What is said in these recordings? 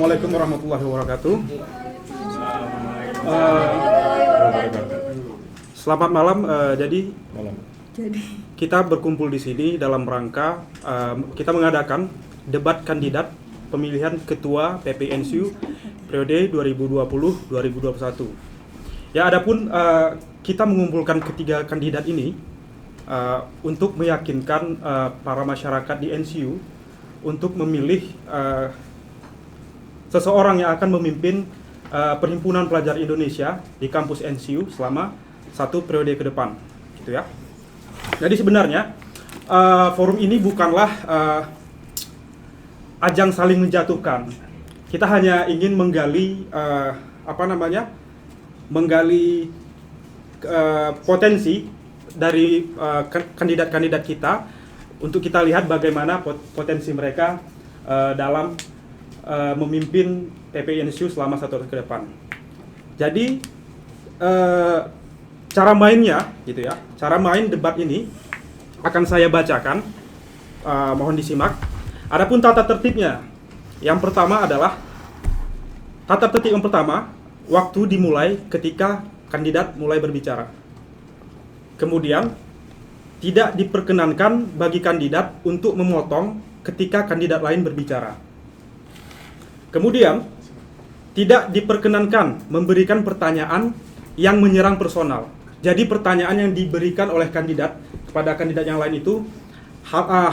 Assalamualaikum warahmatullahi wabarakatuh. Selamat malam. Jadi kita berkumpul di sini dalam rangka kita mengadakan debat kandidat pemilihan ketua PPNSU periode 2020-2021. Ya, adapun kita mengumpulkan ketiga kandidat ini untuk meyakinkan para masyarakat di NSU untuk memilih seseorang yang akan memimpin Perhimpunan Pelajar Indonesia di kampus NSU selama 1 periode ke depan, gitu ya. Jadi sebenarnya forum ini bukanlah ajang saling menjatuhkan. Kita hanya ingin menggali menggali potensi dari kandidat-kandidat kita untuk kita lihat bagaimana potensi mereka dalam memimpin PPNSU selama 1 tahun ke depan. Jadi cara mainnya, gitu ya. Cara main debat ini akan saya bacakan, mohon disimak. Adapun tata tertibnya, yang pertama adalah tata tertib yang pertama, waktu dimulai ketika kandidat mulai berbicara. Kemudian tidak diperkenankan bagi kandidat untuk memotong ketika kandidat lain berbicara. Kemudian, tidak diperkenankan memberikan pertanyaan yang menyerang personal. Jadi pertanyaan yang diberikan oleh kandidat kepada kandidat yang lain itu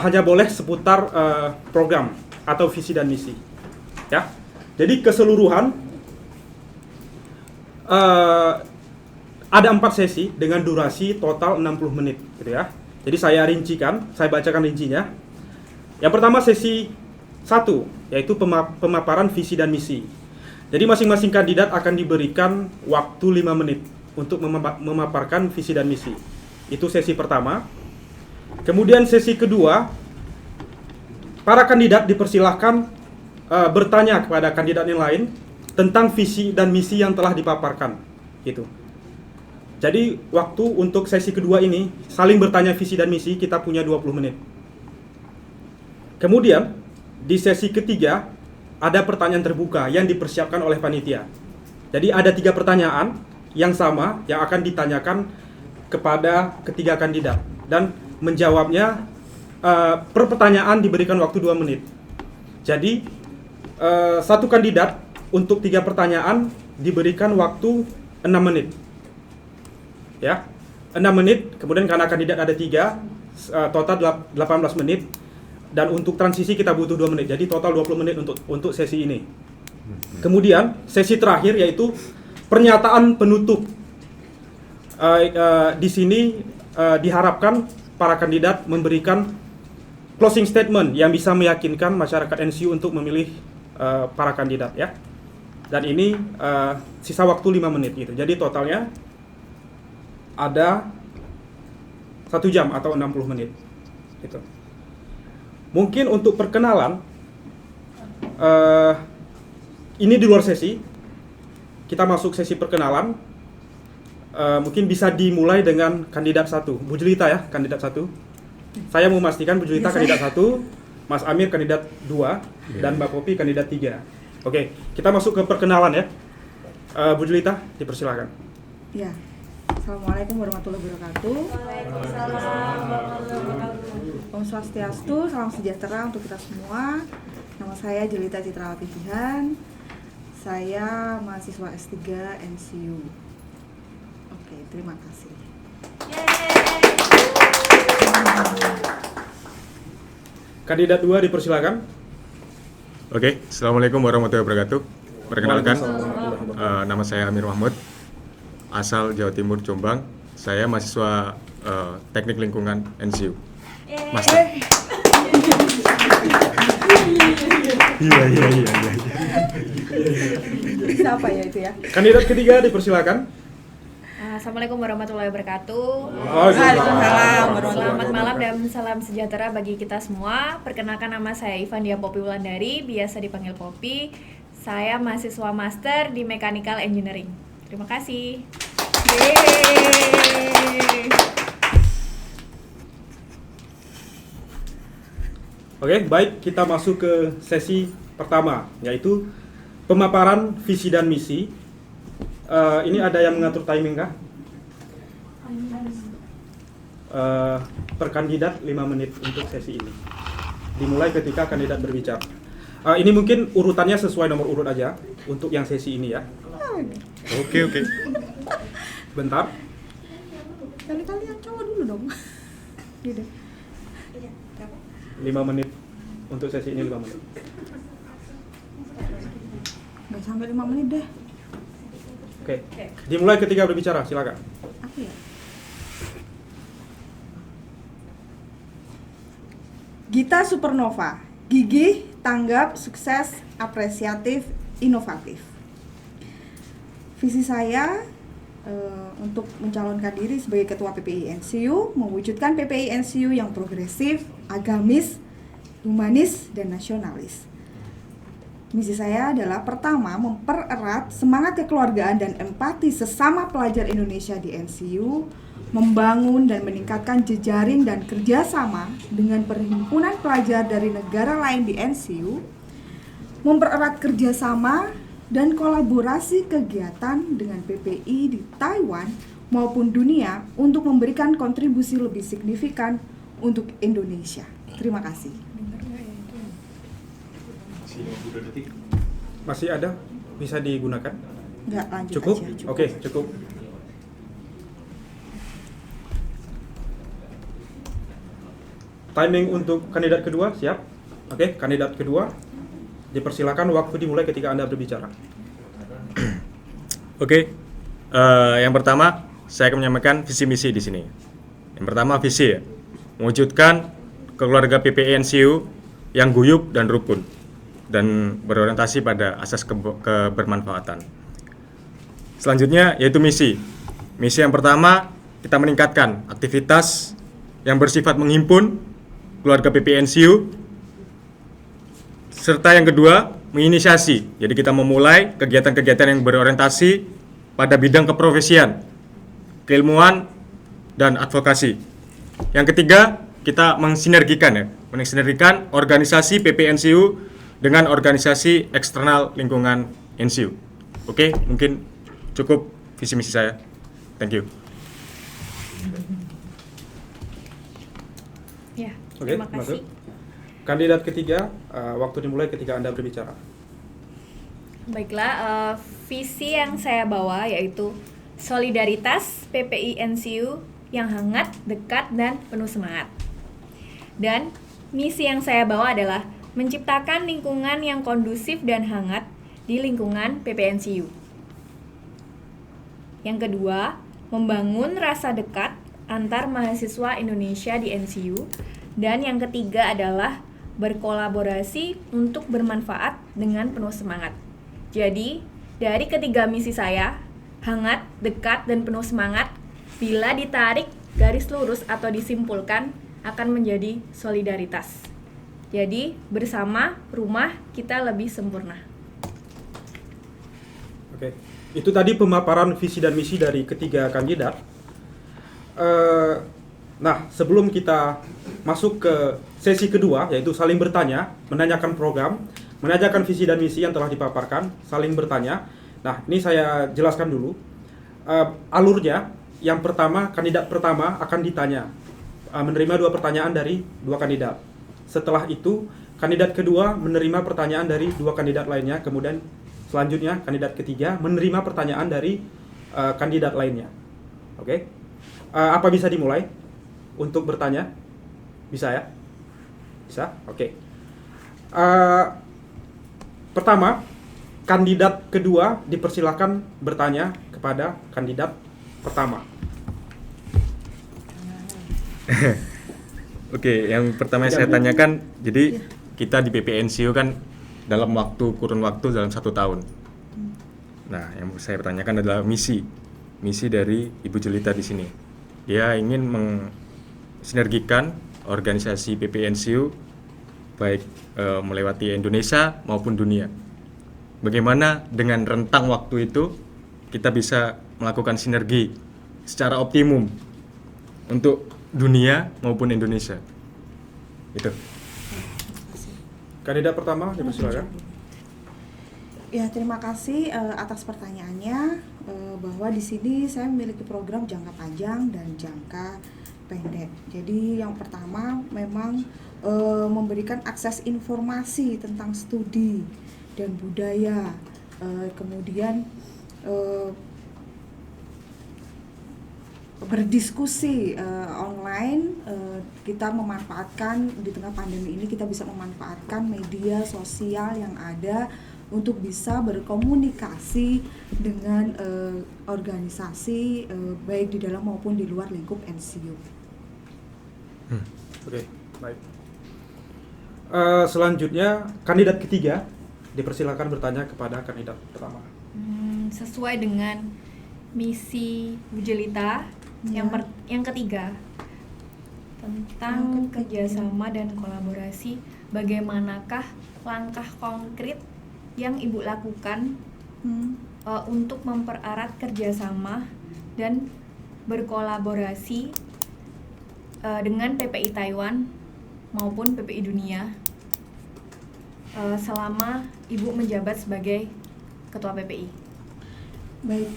hanya boleh seputar program atau visi dan misi. Ya. Jadi keseluruhan ada 4 sesi dengan durasi total 60 menit, gitu ya. Jadi saya bacakan rincinya. Yang pertama sesi 1, yaitu pemaparan visi dan misi. Jadi masing-masing kandidat akan diberikan waktu 5 menit untuk memaparkan visi dan misi. Itu sesi pertama. Kemudian sesi kedua, para kandidat dipersilahkan bertanya kepada kandidat yang lain tentang visi dan misi yang telah dipaparkan, gitu. Jadi waktu untuk sesi kedua ini saling bertanya visi dan misi kita punya 20 menit. Kemudian di sesi ketiga ada pertanyaan terbuka yang dipersiapkan oleh panitia. Jadi ada 3 pertanyaan yang sama yang akan ditanyakan kepada ketiga kandidat dan menjawabnya per pertanyaan diberikan waktu 2 menit. Jadi satu kandidat untuk 3 pertanyaan diberikan waktu 6 menit. Ya, 6 menit, kemudian karena kandidat ada 3, total 18 menit. Dan untuk transisi kita butuh 2 menit, jadi total 20 menit untuk sesi ini. Kemudian sesi terakhir yaitu pernyataan penutup. Di sini diharapkan para kandidat memberikan closing statement yang bisa meyakinkan masyarakat NSU untuk memilih para kandidat, ya. Dan ini sisa waktu 5 menit gitu. Jadi totalnya ada 1 jam atau 60 menit gitu. Mungkin untuk perkenalan ini di luar sesi. Kita masuk sesi perkenalan. Mungkin bisa dimulai dengan kandidat 1, Bu Jelita ya, kandidat 1. Saya memastikan Bu Jelita kandidat 1, Mas Amir kandidat 2, dan Mbak Popi kandidat 3. Oke, kita masuk ke perkenalan ya. Bu Jelita, dipersilakan. Ya. Assalamualaikum warahmatullahi wabarakatuh. Om Swastiastu, salam sejahtera untuk kita semua. Nama saya Jelita Citralati Jihan. Saya mahasiswa S3 NSU. Oke, terima kasih. Kandidat 2 dipersilakan. Oke, Assalamualaikum warahmatullahi wabarakatuh. Perkenalkan, nama saya Amir Mahmud, asal Jawa Timur, Jombang. Saya mahasiswa Teknik Lingkungan NSU. Master. Iya. Siapa ya itu ya? Kandidat ketiga dipersilakan. Assalamualaikum warahmatullahi wabarakatuh. Waalaikumsalam. Selamat malam dan salam sejahtera bagi kita semua. Perkenalkan, nama saya Ivandia Popi Wulandari, biasa dipanggil Popi. Saya mahasiswa master di Mechanical Engineering. Terima kasih. Oke, baik, kita masuk ke sesi pertama, yaitu pemaparan visi dan misi. Ini ada yang mengatur timing kah? Per kandidat 5 menit untuk sesi ini. Dimulai ketika kandidat berbicara. Ini mungkin urutannya sesuai nomor urut aja untuk yang sesi ini ya. Oke. Bentar. Kali-kali yang cowok dulu dong. Gitu. 5 menit untuk sesi ini 5 menit. Nggak sampai 5 menit deh. Oke. Dimulai ketika berbicara, silakan. Apa ya? Gita Supernova, gigih, tanggap, sukses, apresiatif, inovatif. Visi saya untuk mencalonkan diri sebagai Ketua PPI NCU, mewujudkan PPI NCU yang progresif, agamis, humanis, dan nasionalis. Misi saya adalah pertama, mempererat semangat kekeluargaan dan empati sesama pelajar Indonesia di NCU, membangun dan meningkatkan jejaring dan kerjasama dengan perhimpunan pelajar dari negara lain di NCU, mempererat kerjasama dan kolaborasi kegiatan dengan PPI di Taiwan maupun dunia untuk memberikan kontribusi lebih signifikan untuk Indonesia. Terima kasih. Masih ada? Bisa digunakan? Enggak, lanjut Cukup? aja. Oke, cukup. Timing untuk kandidat kedua, siap? Oke, kandidat kedua, dipersilakan waktu dimulai ketika Anda berbicara. Oke. Yang pertama, saya akan menyampaikan visi misi di sini. Yang pertama visi ya, mewujudkan keluarga PPI NCU yang guyup dan rukun dan berorientasi pada asas kebermanfaatan. Selanjutnya yaitu misi. Misi yang pertama, kita meningkatkan aktivitas yang bersifat menghimpun keluarga PPI NCU. Serta yang kedua, menginisiasi. Jadi kita memulai kegiatan-kegiatan yang berorientasi pada bidang keprofesian, keilmuan, dan advokasi. Yang ketiga, kita mensinergikan organisasi PPI NCU dengan organisasi eksternal lingkungan NCU. Oke, mungkin cukup visi misi saya. Thank you. Ya, Oke, terima kasih. masuk. Kandidat ketiga, waktu dimulai ketika Anda berbicara. Baiklah, visi yang saya bawa yaitu solidaritas PPI NCU yang hangat, dekat, dan penuh semangat. Dan misi yang saya bawa adalah menciptakan lingkungan yang kondusif dan hangat di lingkungan PPI NCU. Yang kedua, membangun rasa dekat antar mahasiswa Indonesia di NCU. Dan yang ketiga adalah berkolaborasi untuk bermanfaat dengan penuh semangat. Jadi, dari ketiga misi saya, hangat, dekat, dan penuh semangat, bila ditarik garis lurus atau disimpulkan, akan menjadi solidaritas. Jadi, bersama rumah kita lebih sempurna. Oke, itu tadi pemaparan visi dan misi dari ketiga kandidat. Nah, sebelum kita masuk ke sesi kedua, yaitu saling bertanya, menanyakan program, menanyakan visi dan misi yang telah dipaparkan, saling bertanya. Nah, ini saya jelaskan dulu. Alurnya, yang pertama, kandidat pertama akan ditanya, menerima 2 pertanyaan dari 2 kandidat. Setelah itu, kandidat kedua menerima pertanyaan dari 2 kandidat lainnya, kemudian selanjutnya kandidat ketiga menerima pertanyaan dari kandidat lainnya. Oke? Apa bisa dimulai untuk bertanya? Bisa ya? Bisa? Oke. Pertama, kandidat kedua dipersilakan bertanya kepada kandidat pertama. Oke, yang pertama yang saya tanyakan, jadi kita di PPI NCU kan dalam kurun waktu dalam 1 tahun. Nah, yang saya pertanyakan adalah misi dari Ibu Jelita di sini. Dia ingin mensinergikan organisasi PPI NCU baik melewati Indonesia maupun dunia. Bagaimana dengan rentang waktu itu kita bisa melakukan sinergi secara optimum untuk dunia maupun Indonesia. Itu. Kandidat pertama dipersilakan. Ya, terima kasih atas pertanyaannya, bahwa di sini saya memiliki program jangka panjang dan jangka pendek. Jadi yang pertama memang memberikan akses informasi tentang studi dan budaya, kemudian berdiskusi online. Kita memanfaatkan di tengah pandemi ini, kita bisa memanfaatkan media sosial yang ada untuk bisa berkomunikasi dengan organisasi baik di dalam maupun di luar lingkup NCU. Oke, baik. Selanjutnya kandidat ketiga dipersilakan bertanya kepada kandidat pertama. Sesuai dengan misi Bu Jelita yang ketiga tentang kerjasama dan kolaborasi, bagaimanakah langkah konkret yang Ibu lakukan untuk mempererat kerjasama dan berkolaborasi dengan PPI Taiwan maupun PPI Dunia selama Ibu menjabat sebagai Ketua PPI? Baik,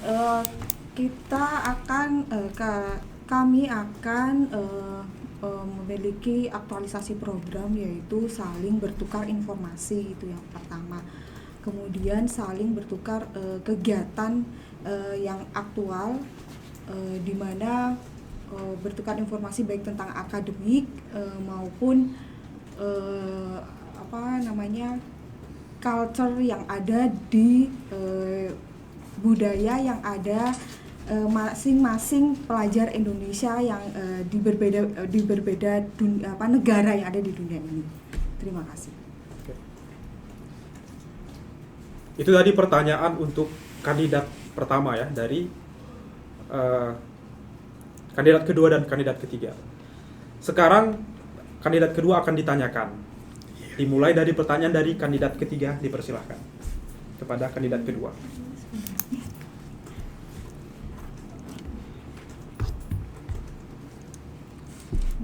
kami akan memiliki aktualisasi program, yaitu saling bertukar informasi, itu yang pertama. Kemudian saling bertukar kegiatan yang aktual, di mana bertukar informasi baik tentang akademik maupun culture yang ada di budaya yang ada masing-masing pelajar Indonesia yang di berbeda negara yang ada di dunia ini. Terima kasih. Itu tadi pertanyaan untuk kandidat pertama ya, dari kandidat kedua dan kandidat ketiga. Sekarang kandidat kedua akan ditanyakan. Dimulai dari pertanyaan dari kandidat ketiga, dipersilahkan kepada kandidat kedua.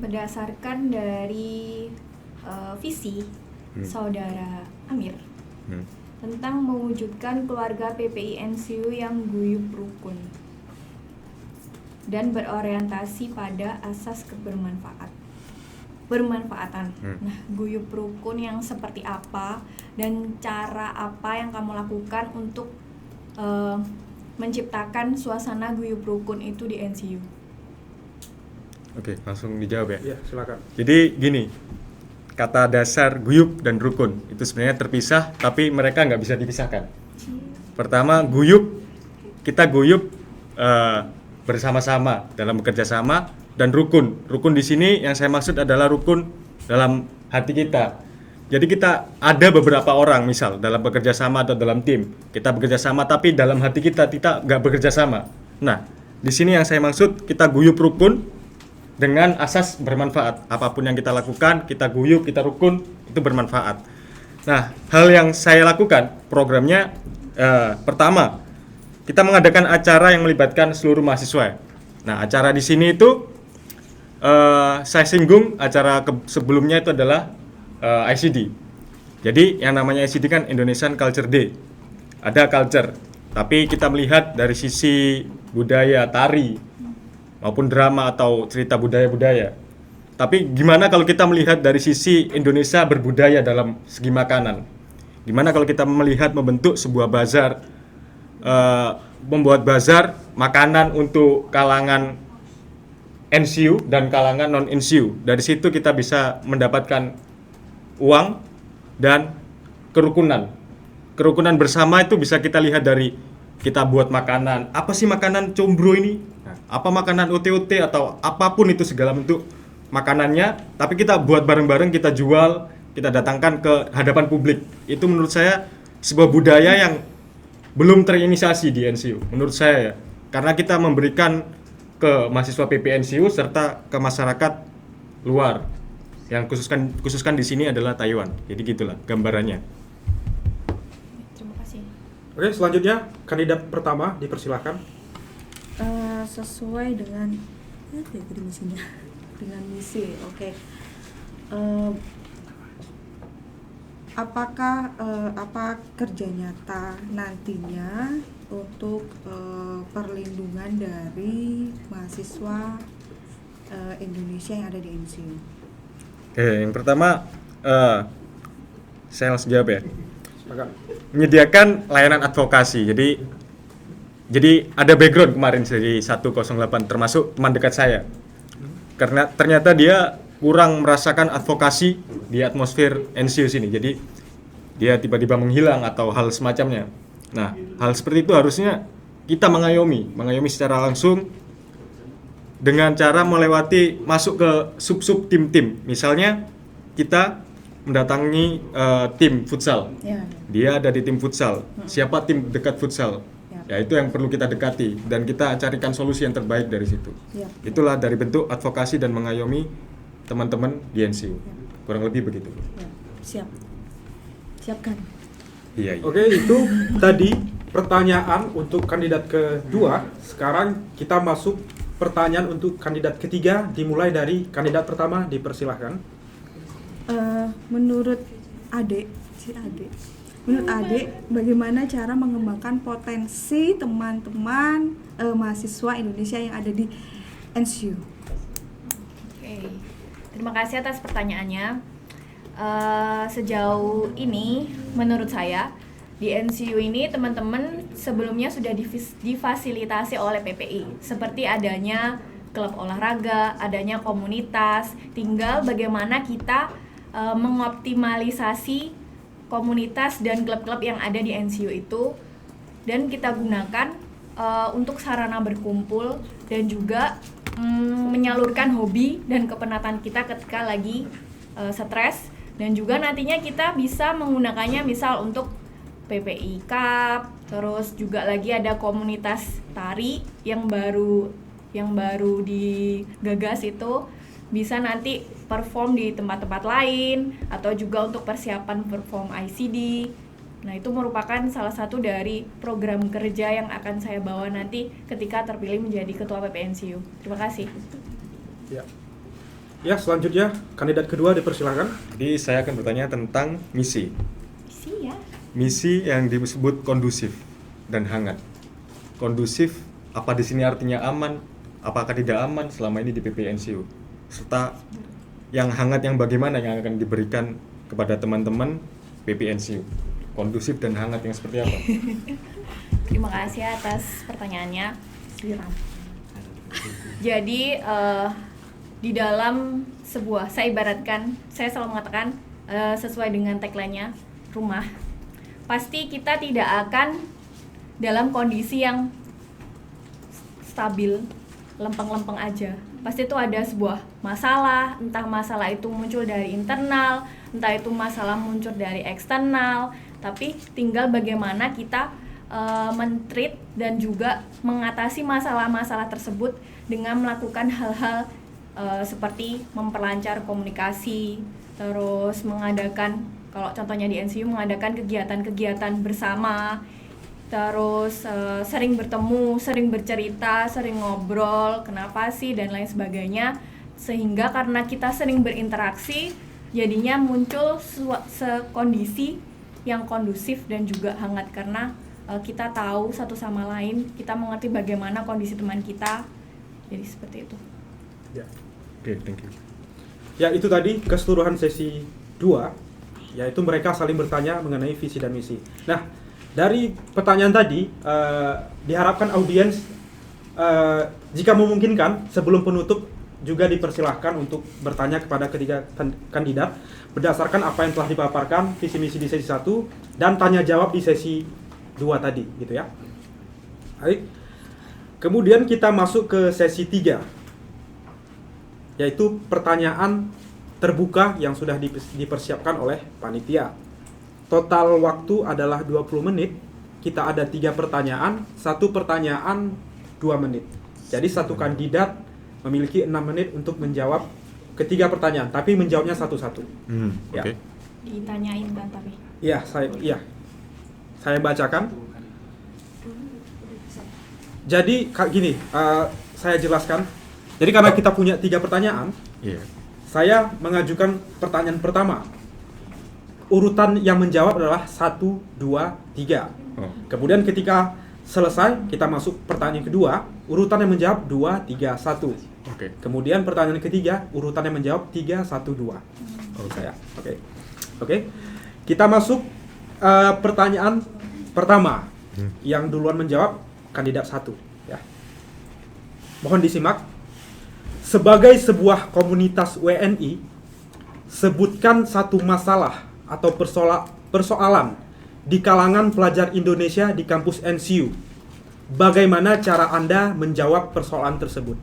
Berdasarkan dari visi Saudara Amir tentang mewujudkan keluarga PPI NCU yang guyup rukun dan berorientasi pada asas bermanfaatan. Nah, guyup rukun yang seperti apa dan cara apa yang kamu lakukan untuk menciptakan suasana guyup rukun itu di NCU? Oke, langsung dijawab ya. Ya, silakan. Jadi gini, kata dasar guyup dan rukun itu sebenarnya terpisah, tapi mereka nggak bisa dipisahkan. Pertama, guyup, kita guyup bersama-sama dalam bekerja sama, dan rukun. Rukun di sini yang saya maksud adalah rukun dalam hati kita. Jadi kita ada beberapa orang, misal dalam bekerja sama atau dalam tim, kita bekerja sama, tapi dalam hati kita nggak bekerja sama. Nah, di sini yang saya maksud, kita guyup rukun dengan asas bermanfaat. Apapun yang kita lakukan, kita guyup, kita rukun, itu bermanfaat. Nah, hal yang saya lakukan, programnya pertama, kita mengadakan acara yang melibatkan seluruh mahasiswa. Nah, acara di sini itu saya singgung, acara sebelumnya itu adalah ICD. Jadi yang namanya ICD kan Indonesian Culture Day. Ada culture, tapi kita melihat dari sisi budaya, tari, maupun drama atau cerita budaya-budaya. Tapi gimana kalau kita melihat dari sisi Indonesia berbudaya dalam segi makanan? Gimana kalau kita melihat membentuk sebuah bazar, membuat bazar makanan untuk kalangan NCU dan kalangan non-NCU. Dari situ kita bisa mendapatkan uang dan kerukunan. Kerukunan bersama itu bisa kita lihat dari kita buat makanan. Apa sih makanan combro ini? Apa makanan OT-OT atau apapun itu segala bentuk makanannya, tapi kita buat bareng-bareng, kita jual, kita datangkan ke hadapan publik. Itu menurut saya sebuah budaya yang belum terinisiasi di NCU, menurut saya ya. Karena kita memberikan ke mahasiswa PPI NCU serta ke masyarakat luar. Yang khususkan di sini adalah Taiwan. Jadi gitulah gambarannya. Terima kasih. Oke, selanjutnya kandidat pertama dipersilahkan. Sesuai dengan dengan misi, oke. apakah apa kerja nyata nantinya untuk perlindungan dari mahasiswa Indonesia yang ada di NCU? Oke, yang pertama saya langsung jawab ya. Sepakat. Menyediakan layanan advokasi. Jadi ada background kemarin dari 108 termasuk teman dekat saya. Karena ternyata dia kurang merasakan advokasi di atmosfer NCU sini. Jadi dia tiba-tiba menghilang atau hal semacamnya. Nah, hal seperti itu harusnya kita mengayomi secara langsung dengan cara melewati masuk ke sub-sub tim-tim. Misalnya kita mendatangi tim futsal. Ya. Dia ada di tim futsal. Siapa tim dekat futsal? Ya. Ya itu yang perlu kita dekati dan kita carikan solusi yang terbaik dari situ. Ya. Itulah dari bentuk advokasi dan mengayomi teman-teman di NCU. Kurang lebih begitu. Ya. Siap. Siapkan. Iya. Oke, itu tadi pertanyaan untuk kandidat kedua. Sekarang kita masuk pertanyaan untuk kandidat ketiga, dimulai dari kandidat pertama, dipersilahkan. Menurut Ade, menurut Ade, bagaimana cara mengembangkan potensi teman-teman mahasiswa Indonesia yang ada di NCU? Oke, terima kasih atas pertanyaannya. Sejauh ini, menurut saya di NCU ini teman-teman sebelumnya sudah difasilitasi oleh PPI, seperti adanya klub olahraga, adanya komunitas. Tinggal bagaimana kita mengoptimalisasi komunitas dan klub-klub yang ada di NCU itu, dan kita gunakan untuk sarana berkumpul dan juga menyalurkan hobi dan kepenatan kita ketika lagi stres, dan juga nantinya kita bisa menggunakannya misal untuk PPI Cup, terus juga lagi ada komunitas tari yang baru digagas itu bisa nanti perform di tempat-tempat lain atau juga untuk persiapan perform ICD. Nah, itu merupakan salah satu dari program kerja yang akan saya bawa nanti ketika terpilih menjadi ketua PPNCU. Terima kasih. Ya, selanjutnya kandidat kedua dipersilahkan. Jadi saya akan bertanya tentang misi. Misi ya. Misi yang disebut kondusif dan hangat. Kondusif, apa di sini artinya aman? Apakah tidak aman selama ini di PPNCU? Serta yang hangat yang bagaimana yang akan diberikan kepada teman-teman PPNCU? Kondusif dan hangat yang seperti apa? Terima kasih atas pertanyaannya. Jadi di dalam sebuah, saya selalu mengatakan sesuai dengan tagline-nya, rumah, pasti kita tidak akan dalam kondisi yang stabil, lempeng-lempeng aja. Pasti itu ada sebuah masalah, entah masalah itu muncul dari internal, entah itu masalah muncul dari eksternal, tapi tinggal bagaimana kita men-treat dan juga mengatasi masalah-masalah tersebut dengan melakukan hal-hal seperti memperlancar komunikasi, terus mengadakan, kalau contohnya di NCU mengadakan kegiatan-kegiatan bersama, terus sering bertemu, sering bercerita, sering ngobrol, kenapa sih dan lain sebagainya, sehingga karena kita sering berinteraksi jadinya muncul kondisi yang kondusif dan juga hangat karena kita tahu satu sama lain, kita mengerti bagaimana kondisi teman kita, jadi seperti itu. Ya. Oke, thank you. Ya, itu tadi keseluruhan sesi 2, yaitu mereka saling bertanya mengenai visi dan misi. Nah, dari pertanyaan tadi, diharapkan audiens jika memungkinkan sebelum penutup juga dipersilahkan untuk bertanya kepada ketiga kandidat berdasarkan apa yang telah dipaparkan visi misi di sesi 1 dan tanya jawab di sesi 2 tadi, gitu ya. Baik. Kemudian kita masuk ke sesi 3, yaitu pertanyaan terbuka yang sudah dipersiapkan oleh panitia. Total waktu adalah 20 menit. Kita ada 3 pertanyaan, 1 pertanyaan 2 menit. Jadi satu kandidat memiliki 6 menit untuk menjawab ketiga pertanyaan, tapi menjawabnya satu-satu. Ya. Oke. Ditanyain kan tapi. Iya, saya bacakan. Jadi gini, saya jelaskan. Jadi karena kita punya 3 pertanyaan, Iya. saya mengajukan pertanyaan pertama. urutan yang menjawab adalah 1, 2, 3. Oh. Kemudian ketika selesai, kita masuk pertanyaan kedua, urutan yang menjawab 2, 3, 1. Oke. Kemudian pertanyaan ketiga, urutan yang menjawab 3, 1, 2. Saya. Oke. Kita masuk pertanyaan pertama. Yang duluan menjawab kandidat 1, ya. Mohon disimak. Sebagai sebuah komunitas WNI, sebutkan satu masalah atau persoalan di kalangan pelajar Indonesia di kampus NCU. Bagaimana cara Anda menjawab persoalan tersebut?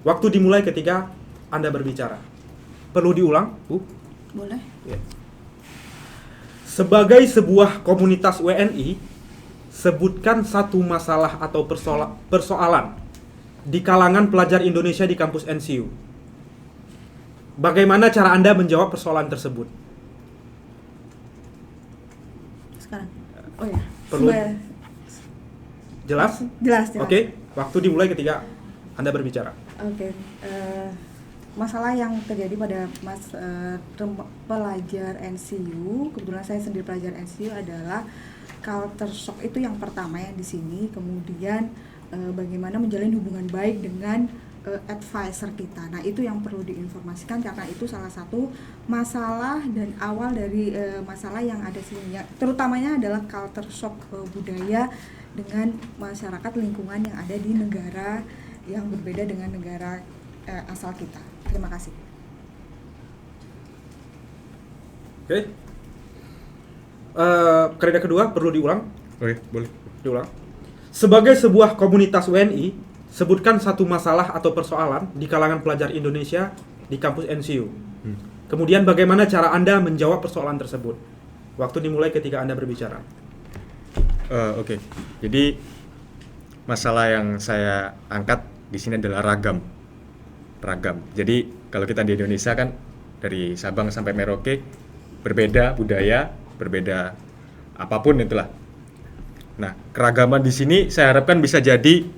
Waktu dimulai ketika Anda berbicara. Perlu diulang, Bu? Boleh? Ya. Sebagai sebuah komunitas WNI, sebutkan satu masalah atau persoalan di kalangan pelajar Indonesia di kampus NCU. Bagaimana cara Anda menjawab persoalan tersebut? Sekarang. Oh ya. Perlu- Sebagai- Jelas? Jelas. Oke, waktu dimulai ketika Anda berbicara. Oke, masalah yang terjadi pada pelajar NCU, kebetulan saya sendiri pelajar NCU, adalah culture shock itu yang pertama yang di sini. Kemudian bagaimana menjalin hubungan baik dengan advisor kita. Nah, itu yang perlu diinformasikan karena itu salah satu masalah dan awal dari masalah yang ada sini. Terutamanya adalah culture shock budaya dengan masyarakat lingkungan yang ada di negara yang berbeda dengan negara asal kita. Terima kasih. Oke. Kandidat kedua perlu diulang. Oke, boleh. Diulang. Sebagai sebuah komunitas WNI, sebutkan satu masalah atau persoalan di kalangan pelajar Indonesia di kampus NCU. Kemudian bagaimana cara Anda menjawab persoalan tersebut? Waktu dimulai ketika Anda berbicara. Oke. Jadi masalah yang saya angkat di sini adalah ragam. Jadi kalau kita di Indonesia kan dari Sabang sampai Merauke berbeda budaya, berbeda apapun itulah. Nah, keragaman di sini saya harapkan bisa jadi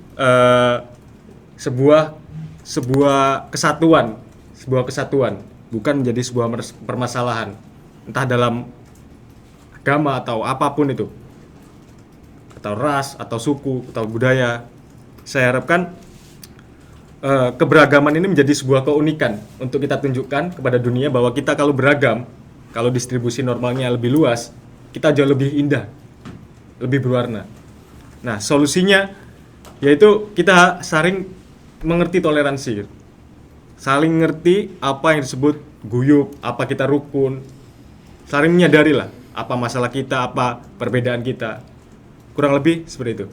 sebuah kesatuan, bukan menjadi sebuah permasalahan, entah dalam agama atau apapun itu, atau ras, atau suku, atau budaya. Saya harapkan keberagaman ini menjadi sebuah keunikan untuk kita tunjukkan kepada dunia bahwa kita kalau beragam, kalau distribusi normalnya lebih luas, kita jauh lebih indah, lebih berwarna. Nah, solusinya yaitu kita saling mengerti toleransi, saling ngerti apa yang disebut guyup, apa kita rukun, saling menyadari lah apa masalah kita, apa perbedaan kita. Kurang lebih seperti itu.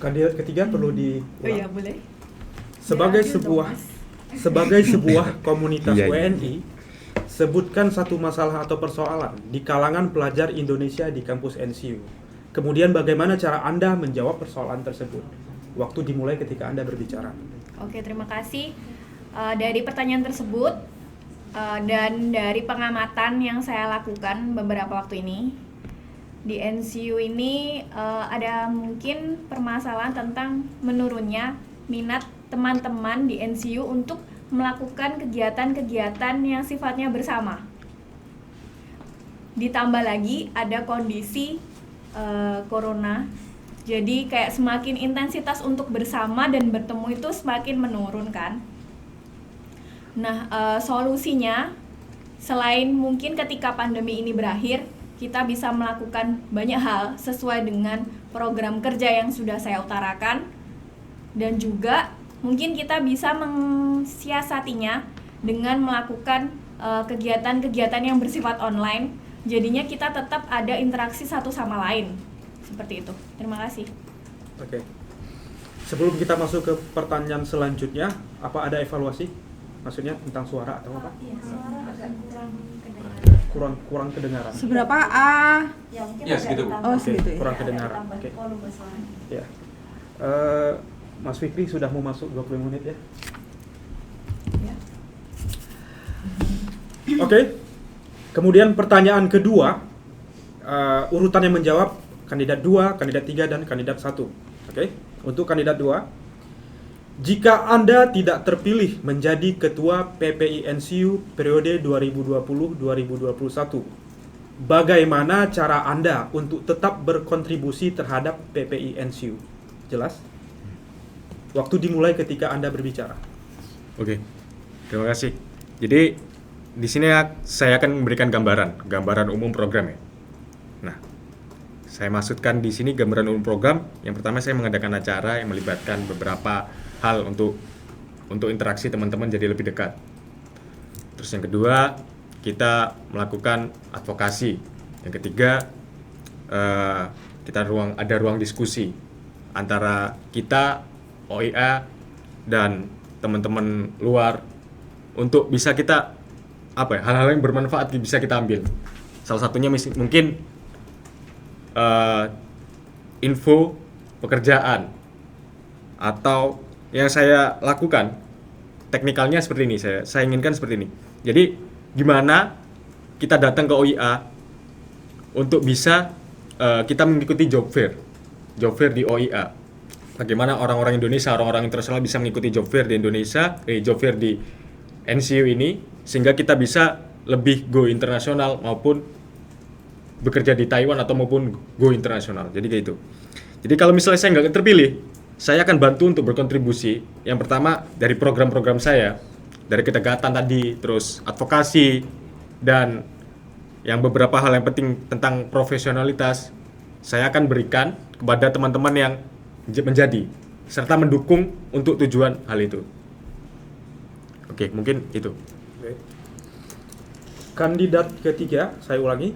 Kandidat ketiga perlu Oh iya, diulang. boleh. Sebagai sebuah komunitas Iya, iya. WNI, sebutkan satu masalah atau persoalan di kalangan pelajar Indonesia di kampus NCU. Kemudian bagaimana cara Anda menjawab persoalan tersebut? Waktu dimulai ketika Anda berbicara. Oke, terima kasih. Dari pertanyaan tersebut dan dari pengamatan yang saya lakukan beberapa waktu ini, di NCU ini ada mungkin permasalahan tentang menurunnya minat teman-teman di NCU untuk melakukan kegiatan-kegiatan yang sifatnya bersama. Ditambah lagi ada kondisi corona, jadi kayak semakin intensitas untuk bersama dan bertemu itu semakin menurun kan. Nah, solusinya selain mungkin ketika pandemi ini berakhir, kita bisa melakukan banyak hal sesuai dengan program kerja yang sudah saya utarakan, dan juga mungkin kita bisa mensiasatinya dengan melakukan kegiatan-kegiatan yang bersifat online. Jadinya kita tetap ada interaksi satu sama lain. Seperti itu. Terima kasih. Oke. Sebelum kita masuk ke pertanyaan selanjutnya, apa ada evaluasi? Maksudnya tentang suara atau apa? Iya, suara agak Kurang kedengaran. Seberapa Ya, segitu, Bu. Oh, Oke, segitu ya. kurang kedengaran. Oke. Ya. Mas Fikri sudah mau masuk 20 menit ya. Oke. Kemudian pertanyaan kedua, urutan yang menjawab kandidat 2, kandidat 3, dan kandidat 1. Oke. Untuk kandidat 2, Jika Anda tidak terpilih menjadi Ketua PPI NCU periode 2020-2021, bagaimana cara Anda untuk tetap berkontribusi terhadap PPI NCU? Jelas? Waktu dimulai ketika Anda berbicara. Oke, terima kasih. Jadi di sini saya akan memberikan gambaran umum program ya. Nah, saya maksudkan di sini gambaran umum program. Yang pertama saya mengadakan acara yang melibatkan beberapa hal untuk interaksi teman-teman jadi lebih dekat. Terus yang kedua, kita melakukan advokasi. Yang ketiga, ada ruang diskusi antara kita OIA dan teman-teman luar untuk bisa kita hal-hal yang bermanfaat bisa kita ambil. Salah satunya mungkin info pekerjaan, atau yang saya lakukan teknikalnya seperti ini, saya inginkan seperti ini. Jadi gimana kita datang ke OIA untuk bisa kita mengikuti job fair di OIA. Bagaimana orang-orang Indonesia, orang-orang internasional bisa mengikuti job fair di Indonesia, job fair di NCU ini, sehingga kita bisa lebih go internasional maupun bekerja di Taiwan atau maupun go internasional. Jadi kayak itu. Jadi kalau misalnya saya nggak terpilih, saya akan bantu untuk berkontribusi. Yang pertama dari program-program saya, dari kedekatan tadi, terus advokasi, dan yang beberapa hal yang penting tentang profesionalitas, saya akan berikan kepada teman-teman yang menjadi serta mendukung untuk tujuan hal itu. Oke, mungkin itu. Kandidat ketiga, saya ulangi.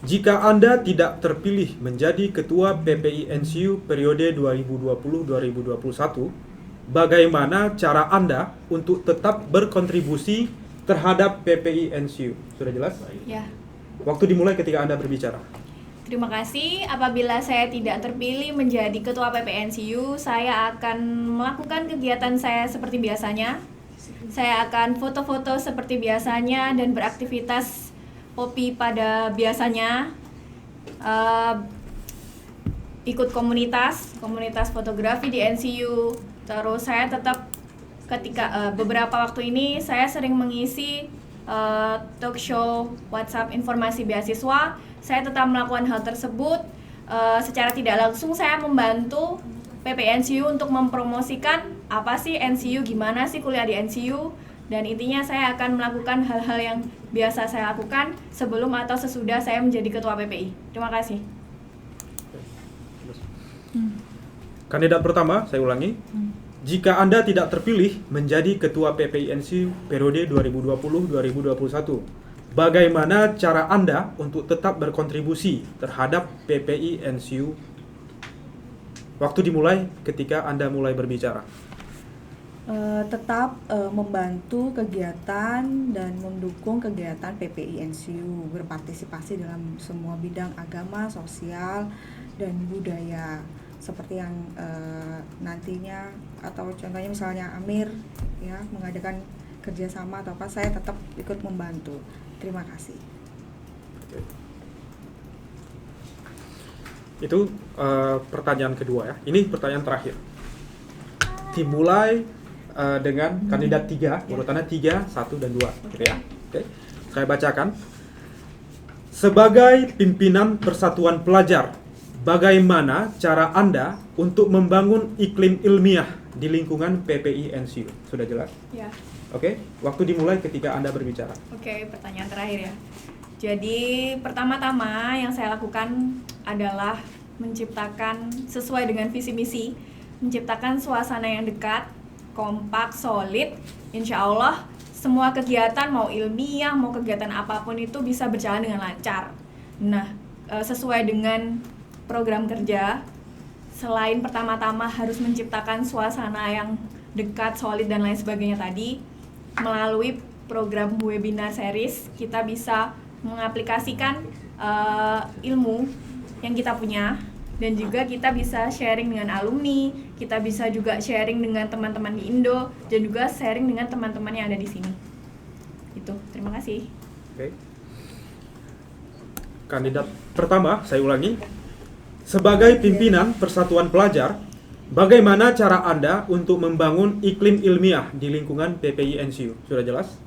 Jika Anda tidak terpilih menjadi Ketua PPI NCU periode 2020-2021, bagaimana cara Anda untuk tetap berkontribusi terhadap PPI NCU? Sudah jelas? Ya. Waktu dimulai ketika Anda berbicara. Terima kasih. Apabila saya tidak terpilih menjadi Ketua PPI NCU, saya akan melakukan kegiatan saya seperti biasanya. Saya akan foto-foto seperti biasanya dan beraktivitas hobi pada biasanya. Ikut komunitas fotografi di NCU. Terus saya tetap beberapa waktu ini saya sering mengisi talk show WhatsApp informasi beasiswa. Saya tetap melakukan hal tersebut. Secara tidak langsung saya membantu PPI NCU untuk mempromosikan apa sih NCU, gimana sih kuliah di NCU, dan intinya saya akan melakukan hal-hal yang biasa saya lakukan sebelum atau sesudah saya menjadi Ketua PPI. Terima kasih. Kandidat pertama, saya ulangi. Jika Anda tidak terpilih menjadi Ketua PPI NCU periode 2020-2021, bagaimana cara Anda untuk tetap berkontribusi terhadap PPI NCU? Waktu dimulai ketika Anda mulai berbicara. Tetap membantu kegiatan dan mendukung kegiatan PPI NCU, berpartisipasi dalam semua bidang agama, sosial, dan budaya, seperti yang nantinya atau contohnya misalnya Amir ya mengadakan kerjasama atau apa, saya tetap ikut membantu. Terima kasih. Itu pertanyaan kedua ya. Ini pertanyaan terakhir. Dimulai dengan kandidat 3, urutannya 3, 1, dan 2 gitu ya. Oke. Saya bacakan. Sebagai pimpinan Persatuan Pelajar, bagaimana cara Anda untuk membangun iklim ilmiah di lingkungan PPI NCU? Sudah jelas? Ya. Oke. Waktu dimulai ketika Anda berbicara. Oke, pertanyaan terakhir ya. Jadi pertama-tama yang saya lakukan adalah menciptakan sesuai dengan visi misi, menciptakan suasana yang dekat, kompak, solid. Insya Allah semua kegiatan mau ilmiah, mau kegiatan apapun itu bisa berjalan dengan lancar. Nah, sesuai dengan program kerja, selain pertama-tama harus menciptakan suasana yang dekat, solid, dan lain sebagainya tadi, melalui program webinar series kita bisa mengaplikasikan ilmu yang kita punya, dan juga kita bisa sharing dengan alumni, kita bisa juga sharing dengan teman-teman di Indo, dan juga sharing dengan teman-teman yang ada di sini. Itu, terima kasih. Oke. Kandidat pertama, saya ulangi. Sebagai pimpinan Persatuan Pelajar, bagaimana cara Anda untuk membangun iklim ilmiah di lingkungan PPI NCU? Sudah jelas?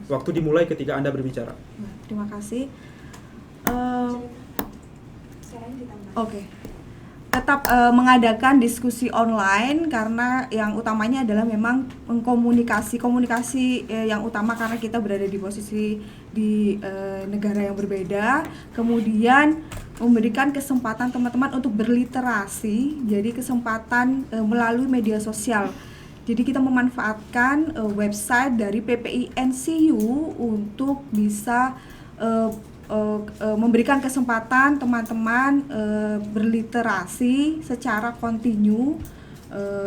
Waktu dimulai ketika Anda berbicara. Terima kasih. Oke. Tetap mengadakan diskusi online karena yang utamanya adalah memang komunikasi yang utama karena kita berada di posisi di negara yang berbeda. Kemudian memberikan kesempatan teman-teman untuk berliterasi, jadi kesempatan melalui media sosial. Jadi kita memanfaatkan website dari PPI NCU untuk bisa memberikan kesempatan teman-teman berliterasi secara kontinu,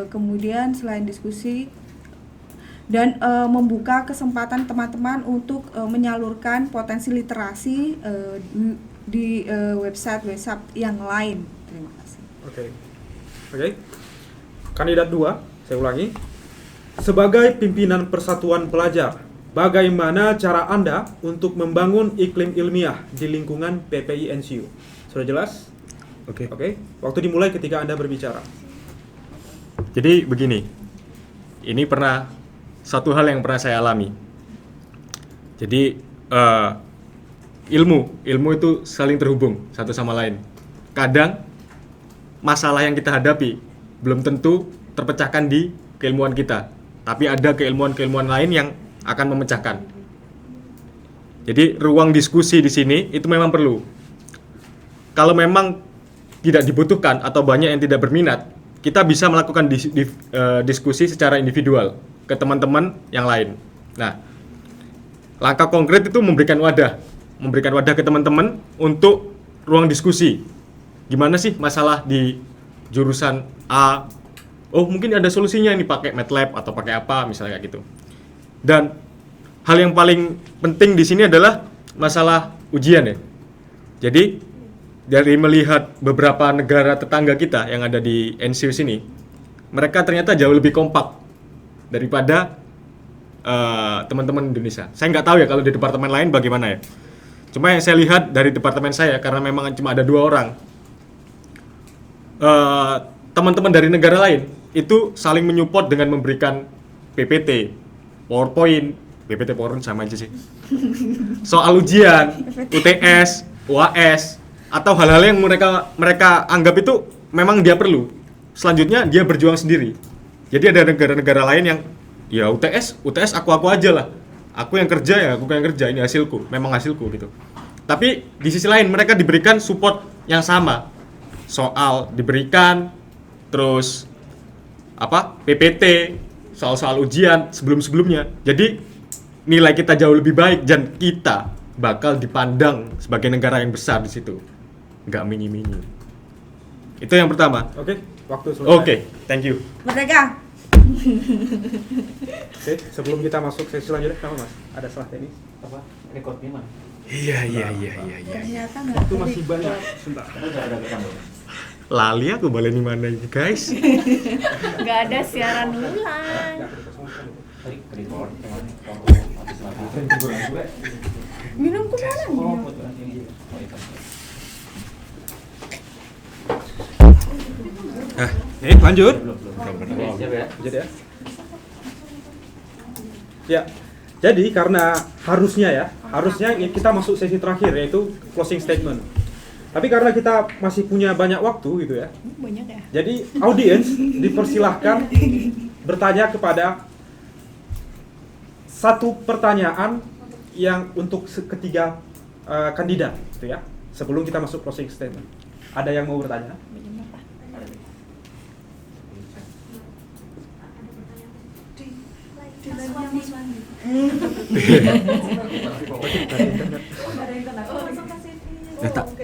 kemudian selain diskusi dan membuka kesempatan teman-teman untuk menyalurkan potensi literasi di website yang lain. Terima kasih. Oke. Kandidat 2, saya ulangi. Sebagai pimpinan Persatuan Pelajar, bagaimana cara Anda untuk membangun iklim ilmiah di lingkungan PPI NCU? Sudah jelas? Oke. Waktu dimulai ketika Anda berbicara. Jadi begini, ini satu hal yang pernah saya alami. Jadi ilmu itu saling terhubung satu sama lain. Kadang masalah yang kita hadapi belum tentu terpecahkan di keilmuan kita, tapi ada keilmuan lain yang akan memecahkan. Jadi ruang diskusi di sini itu memang perlu. Kalau memang tidak dibutuhkan atau banyak yang tidak berminat, kita bisa melakukan diskusi secara individual ke teman-teman yang lain. Nah, langkah konkret itu memberikan wadah ke teman-teman untuk ruang diskusi. Gimana sih masalah di jurusan A? Oh, mungkin ada solusinya ini pakai MATLAB atau pakai apa misalnya kayak gitu. Dan hal yang paling penting di sini adalah masalah ujian ya. Jadi dari melihat beberapa negara tetangga kita yang ada di NCU sini, mereka ternyata jauh lebih kompak daripada teman-teman Indonesia. Saya nggak tahu ya kalau di departemen lain bagaimana ya. Cuma yang saya lihat dari departemen saya, karena memang cuma ada 2 orang, teman-teman dari negara lain itu saling menyupport dengan memberikan PPT, PowerPoint sama aja sih. Soal ujian, UTS, UAS, atau hal-hal yang mereka anggap itu memang dia perlu. Selanjutnya dia berjuang sendiri. Jadi ada negara-negara lain yang ya UTS aku aja lah. Aku yang kerja, ini memang hasilku gitu. Tapi di sisi lain mereka diberikan support yang sama. Soal diberikan, terus PPT, soal ujian sebelum-sebelumnya. Jadi nilai kita jauh lebih baik dan kita bakal dipandang sebagai negara yang besar di situ. Nggak mini-mini. Itu yang pertama. Waktu selesai. Thank you. Merdeka. Sebelum kita masuk sesi selanjutnya, Mas? Ada salah teknis? Rekodnya mana? Iya. Ternyata Itu masih banyak. Sebentar. Ada rekam. Lali aku baleni mana ini, guys? Nggak ada siaran ulang. Tadi ke record cuman habis lagi. minum ke mana nih? Lanjut. Siap ya? Jadi ya. Jadi karena harusnya kita masuk sesi terakhir yaitu closing statement. Tapi karena kita masih punya banyak waktu gitu ya. Banyak ya. Jadi audiens dipersilahkan bertanya kepada satu pertanyaan yang untuk ketiga kandidat gitu ya. Sebelum kita masuk closing statement. Ada yang mau bertanya?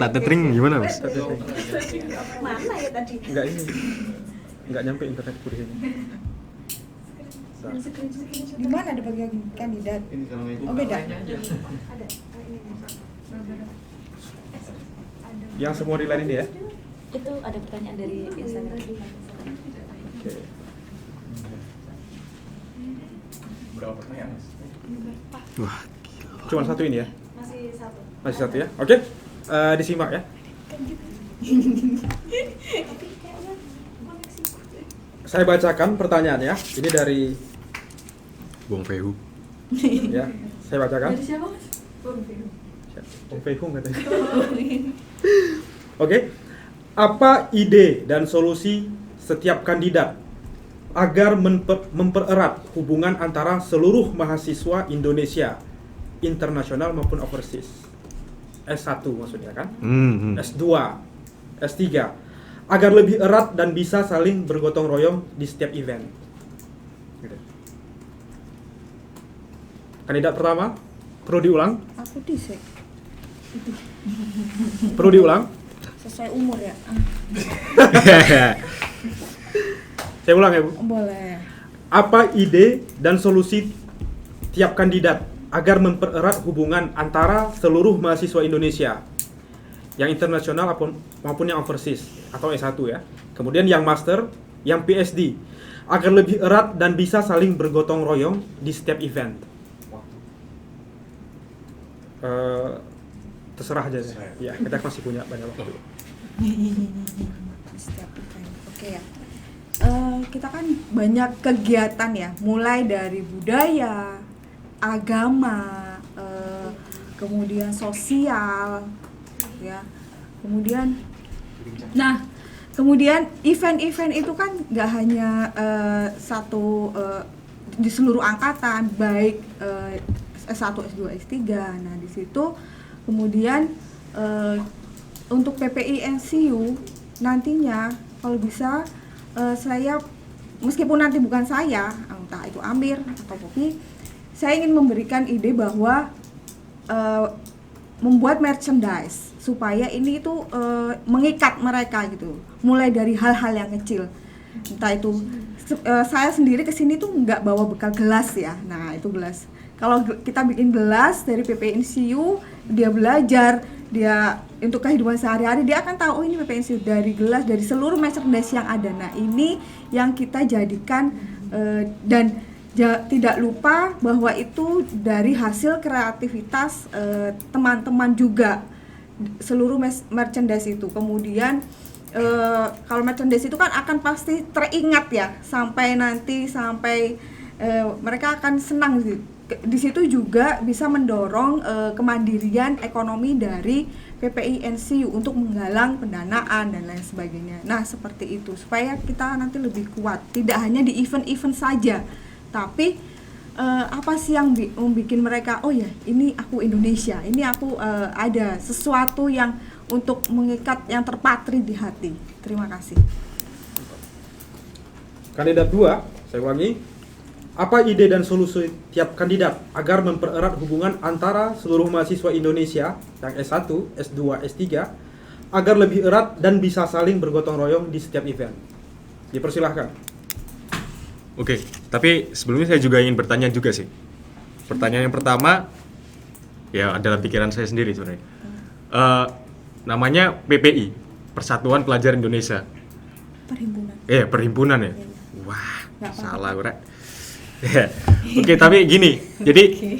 Tak tethering gimana, Mas? Mana ya tadi? Enggak nyampe internetku di sini. Di mana ada bagian kandidat? Oh, beda. Yang semua di line ini ya? Itu ada pertanyaan dari Instagram. Oke. Berapa pertanyaan, Mas? Wah, Cuma satu ini ya? Masih satu. Ya? Oke. Disimak ya. saya bacakan pertanyaannya. Ini dari Bung Fehu. ya, saya bacakan. Dari siapa mas? Bung Fehu katanya. Oke. Apa ide dan solusi setiap kandidat agar mempererat hubungan antara seluruh mahasiswa Indonesia, internasional maupun overseas? S1 maksudnya kan? S2, S3, agar lebih erat dan bisa saling bergotong royong di setiap event. Gitu. Kandidat pertama, perlu diulang? Aku disek. Perlu diulang? Sesuai umur ya. Saya ulang ya Bu. Boleh. Apa ide dan solusi tiap kandidat agar mempererat hubungan antara seluruh mahasiswa Indonesia, yang internasional maupun yang overseas atau S1 ya. Kemudian yang master, yang PhD, agar lebih erat dan bisa saling bergotong royong di setiap event. Terserah aja ya. Kita masih punya banyak waktu. Setiap event. Oke ya. Kita kan banyak kegiatan ya, mulai dari budaya, agama, kemudian sosial, ya. Kemudian event-event itu kan nggak hanya satu di seluruh angkatan, baik S1, S2, S3. Nah di situ kemudian untuk PPI NCU nantinya kalau bisa saya, meskipun nanti bukan saya, entah itu Amir atau Poppy, saya ingin memberikan ide bahwa membuat merchandise supaya ini itu mengikat mereka gitu, mulai dari hal-hal yang kecil. Entah itu saya sendiri kesini tuh nggak bawa bekal gelas ya, nah itu gelas. Kalau kita bikin gelas dari PPNCU, dia belajar, dia untuk kehidupan sehari-hari dia akan tahu, oh ini PPNCU, dari gelas, dari seluruh merchandise yang ada. Nah ini yang kita jadikan dan tidak lupa bahwa itu dari hasil kreativitas teman-teman juga, seluruh merchandise itu. Kemudian kalau merchandise itu kan akan pasti teringat ya, sampai mereka akan senang sih. Di situ juga bisa mendorong kemandirian ekonomi dari PPI NCU untuk menggalang pendanaan dan lain sebagainya. Nah seperti itu, supaya kita nanti lebih kuat, tidak hanya di event-event saja, tapi apa sih yang membuat mereka, oh ya ini aku Indonesia, ini aku ada sesuatu yang untuk mengikat, yang terpatri di hati. Terima kasih. Kandidat 2, saya ulangi. Apa ide dan solusi tiap kandidat agar mempererat hubungan antara seluruh mahasiswa Indonesia yang S1, S2, S3 agar lebih erat dan bisa saling bergotong royong di setiap event? Dipersilahkan. Oke, tapi sebelumnya saya juga ingin bertanya juga sih. Pertanyaan yang pertama, ya dalam pikiran saya sendiri sebenarnya. Namanya PPI, Persatuan Pelajar Indonesia. Perhimpunan. Perhimpunan ya. Iya. Wah, Nggak apa-apa. salah gue. Oke, tapi gini. Jadi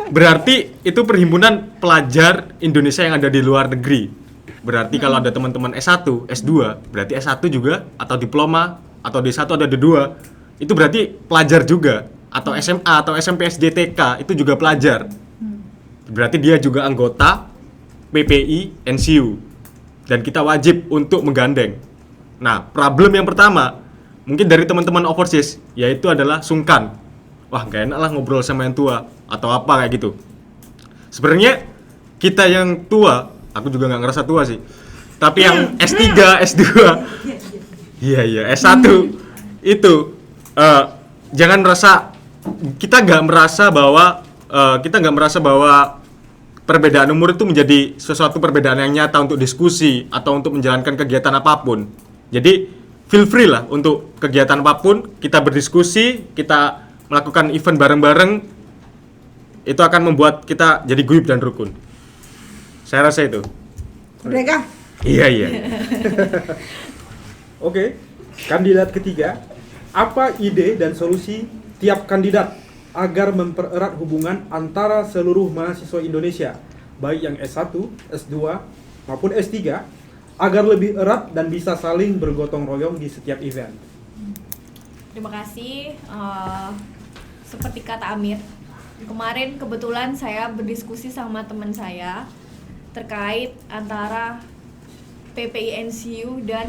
berarti itu perhimpunan pelajar Indonesia yang ada di luar negeri. Berarti kalau ada teman-teman S1, S2, berarti S1 juga atau diploma atau D1 ada D2. Itu berarti pelajar juga, atau SMA atau SMP SD TK itu juga pelajar. Berarti dia juga anggota PPI NCU dan kita wajib untuk menggandeng. Nah, problem yang pertama mungkin dari teman-teman overseas, yaitu adalah sungkan. Wah, gak enak lah ngobrol sama yang tua atau apa kayak gitu. Sebenarnya kita yang tua, aku juga gak ngerasa tua sih, tapi yang S3, S2, iya S1 itu jangan merasa, kita nggak merasa bahwa perbedaan umur itu menjadi sesuatu perbedaan yang nyata untuk diskusi atau untuk menjalankan kegiatan apapun. Jadi feel free lah untuk kegiatan apapun, kita berdiskusi, kita melakukan event bareng-bareng, itu akan membuat kita jadi guyup dan rukun. Saya rasa itu. Mereka? Iya. Oke, kandidat ketiga. Apa ide dan solusi tiap kandidat agar mempererat hubungan antara seluruh mahasiswa Indonesia, baik yang S1, S2, maupun S3, agar lebih erat dan bisa saling bergotong royong di setiap event? Terima kasih. Seperti kata Amir, kemarin kebetulan saya berdiskusi sama teman saya terkait antara PPI NCU dan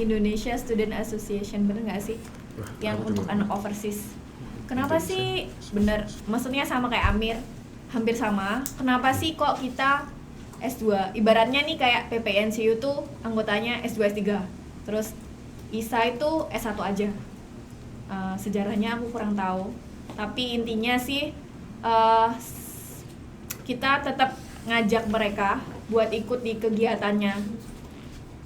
Indonesia Student Association, bener nggak sih? Yang untuk anak overseas. Kenapa sih? Bener, maksudnya sama kayak Amir, hampir sama. Kenapa sih kok kita S2? Ibaratnya nih kayak PPI NCU tuh anggotanya S2, S3. Terus ISA itu S1 aja. Sejarahnya aku kurang tahu. Tapi intinya sih kita tetap ngajak mereka buat ikut di kegiatannya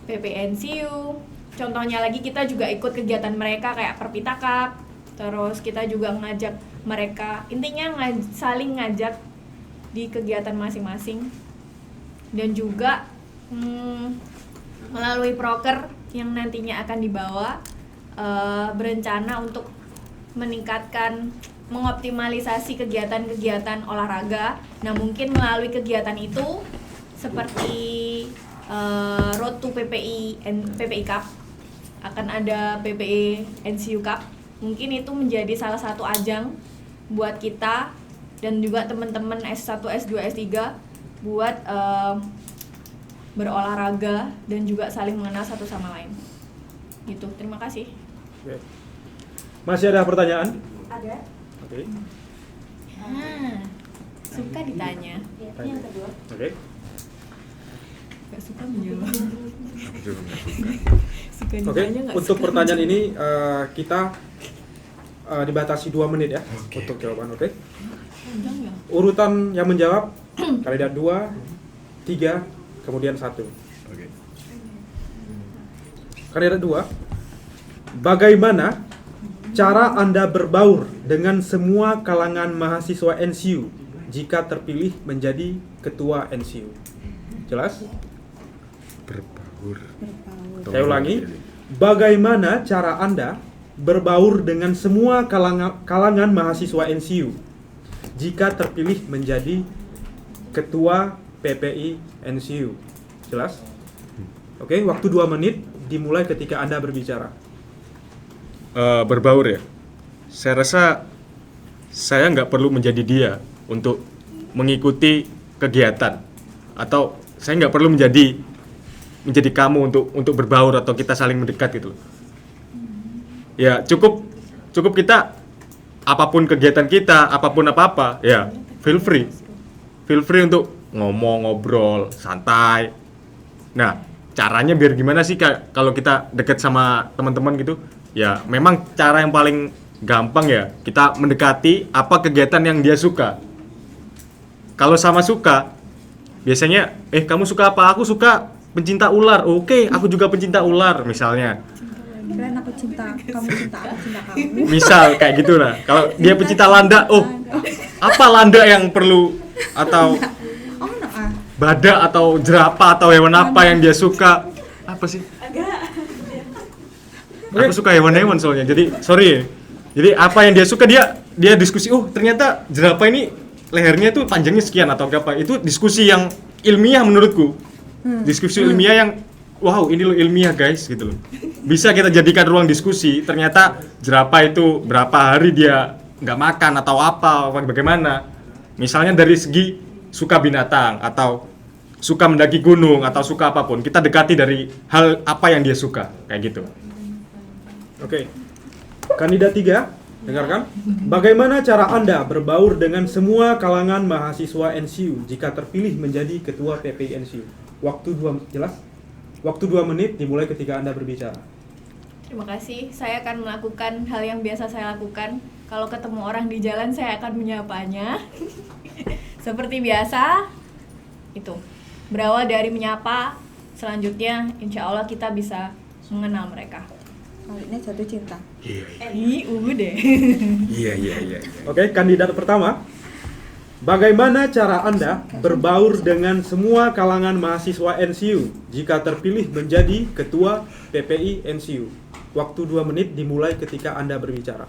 PPI NCU. Contohnya lagi kita juga ikut kegiatan mereka kayak Perpita Cup. Terus kita juga ngajak mereka, intinya saling ngajak di kegiatan masing-masing. Dan juga melalui proker yang nantinya akan dibawa, berencana untuk meningkatkan, mengoptimalisasi kegiatan-kegiatan olahraga. Nah, mungkin melalui kegiatan itu seperti Road to PPI Cup, akan ada PPI NCU Cup. Mungkin itu menjadi salah satu ajang buat kita dan juga teman-teman S1, S2, S3 buat berolahraga dan juga saling mengenal satu sama lain. Gitu. Terima kasih. Oke. Masih ada pertanyaan? Ada. Oke. Suka ditanya. Ya, ini yang kedua. Oke. Gak suka menjawab. Suka Oke. ditanya nggak Untuk suka pertanyaan menjawab. ini kita dibatasi 2 menit ya untuk jawaban. Oke. Panjang ya? Urutan yang menjawab kandidat 2, 3, kemudian 1. Oke. Kandidat 2, bagaimana cara Anda berbaur dengan semua kalangan mahasiswa NCU jika terpilih menjadi ketua NCU? Jelas? Berbaur. Saya ulangi, bagaimana cara Anda berbaur dengan semua kalangan mahasiswa NCU jika terpilih menjadi ketua PPI NCU? Jelas? Oke, waktu 2 menit dimulai ketika Anda berbicara. Berbaur ya. Saya rasa saya nggak perlu menjadi dia untuk mengikuti kegiatan, atau saya nggak perlu menjadi kamu untuk berbaur atau kita saling mendekat gitu loh. Ya cukup kita apapun kegiatan kita, apapun apa-apa, ya feel free untuk ngobrol santai. Nah, caranya biar gimana sih kalau kita deket sama teman-teman gitu? Ya memang cara yang paling gampang ya kita mendekati apa kegiatan yang dia suka. Kalau sama suka, biasanya kamu suka apa? Aku suka pencinta ular. Oke, aku juga pencinta ular misalnya. Keren aku cinta, kamu cinta aku cinta kamu. Misal kayak gitu lah. Kalau dia pecinta landa, apa landa yang perlu, atau Oh, no, badak atau jerapah atau hewan apa yang dia suka? Apa sih? Aku suka hewan-hewan soalnya. Jadi sorry. Jadi apa yang dia suka dia diskusi. Oh, ternyata jerapah ini lehernya tuh panjangnya sekian atau apa. Itu diskusi yang ilmiah menurutku. Diskusi ilmiah yang wow, ini loh ilmiah guys gitu loh. Bisa kita jadikan ruang diskusi. Ternyata jerapah itu berapa hari dia nggak makan atau apa bagaimana. Misalnya dari segi suka binatang atau suka mendaki gunung atau suka apapun, kita dekati dari hal apa yang dia suka kayak gitu. Oke. Kandidat 3, dengarkan. Bagaimana cara Anda berbaur dengan semua kalangan mahasiswa NCU jika terpilih menjadi ketua PPI NCU? Waktu 2 jelas? Waktu 2 menit dimulai ketika Anda berbicara. Terima kasih. Saya akan melakukan hal yang biasa saya lakukan. Kalau ketemu orang di jalan, saya akan menyapanya. Seperti biasa, itu. Berawal dari menyapa, selanjutnya insya Allah kita bisa mengenal mereka. Kali ini jatuh cinta. Udah. Iya. Oke, kandidat pertama. Bagaimana cara Anda berbaur dengan semua kalangan mahasiswa NCU jika terpilih menjadi ketua PPI NCU? Waktu 2 menit dimulai ketika Anda berbicara.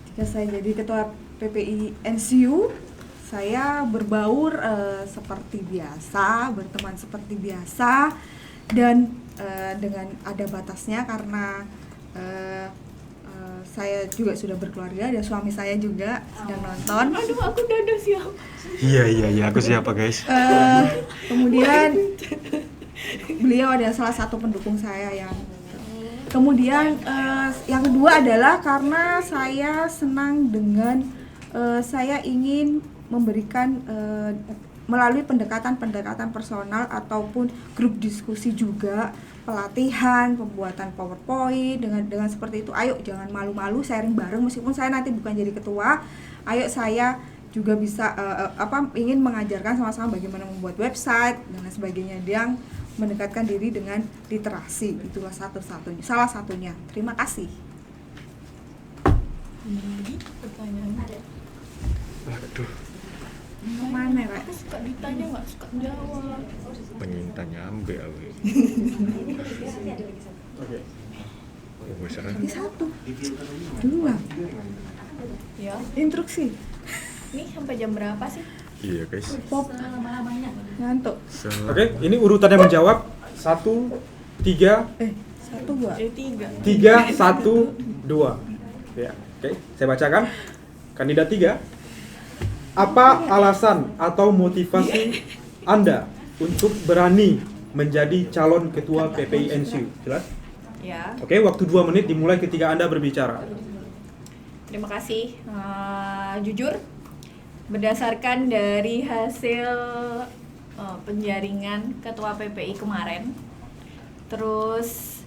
Jika saya jadi ketua PPI NCU, saya berbaur seperti biasa, berteman seperti biasa, dan dengan ada batasnya karena Saya juga sudah berkeluarga, dan suami saya juga sedang nonton. Aduh, aku udah siap. Iya, aku siapa guys? Kemudian beliau adalah salah satu pendukung saya yang kemudian yang kedua adalah karena saya senang dengan saya ingin memberikan melalui pendekatan personal ataupun grup diskusi juga, pelatihan, pembuatan PowerPoint dengan seperti itu. Ayo jangan malu-malu, sharing bareng meskipun saya nanti bukan jadi ketua. Ayo saya juga bisa ingin mengajarkan sama-sama bagaimana membuat website dan lain sebagainya, yang mendekatkan diri dengan literasi. Itulah salah satunya. Terima kasih. Pertanyaan. Waduh, Mana, Rek? Aku suka ditanya nggak suka jawab. pengen tanya ambe awe. Oke. Oh, bosan. Ini satu, dua, Ya, instruksi. ini sampai jam berapa sih? Iya guys. Pop, ngantuk. Oke, ini urutannya menjawab 1, 3, Satu gua. 3. 3, 1, 2. Ya, oke, saya bacakan. Kandidat 3. Apa alasan atau motivasi Anda untuk berani menjadi calon ketua PPI NCU? Jelas? Ya, Oke, waktu 2 menit dimulai ketika Anda berbicara. terima kasih. Jujur, berdasarkan dari hasil penjaringan ketua PPI kemarin, terus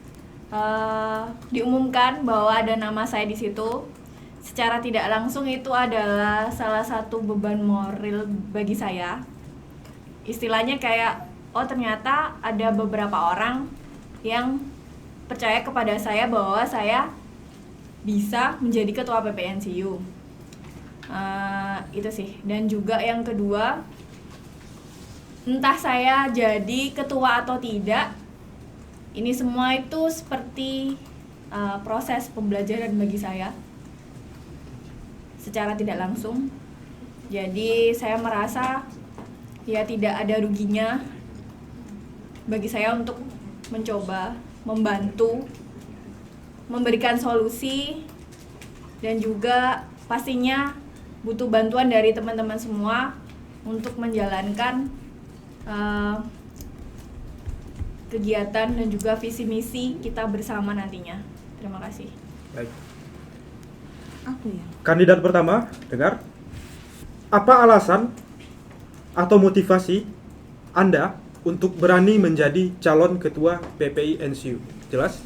diumumkan bahwa ada nama saya di situ. Secara tidak langsung itu adalah salah satu beban moral bagi saya. Istilahnya kayak, oh ternyata ada beberapa orang yang percaya kepada saya bahwa saya bisa menjadi ketua PPNCU. Itu sih. Dan juga yang kedua, entah saya jadi ketua atau tidak, ini semua itu seperti proses pembelajaran bagi saya secara tidak langsung. Jadi saya merasa ya tidak ada ruginya bagi saya untuk mencoba membantu, memberikan solusi, dan juga pastinya butuh bantuan dari teman-teman semua untuk menjalankan kegiatan dan juga visi misi kita bersama nantinya. Terima kasih. Baik. Aku ya. Kandidat pertama, dengar. Apa alasan atau motivasi Anda untuk berani menjadi calon ketua PPI NCU? Jelas?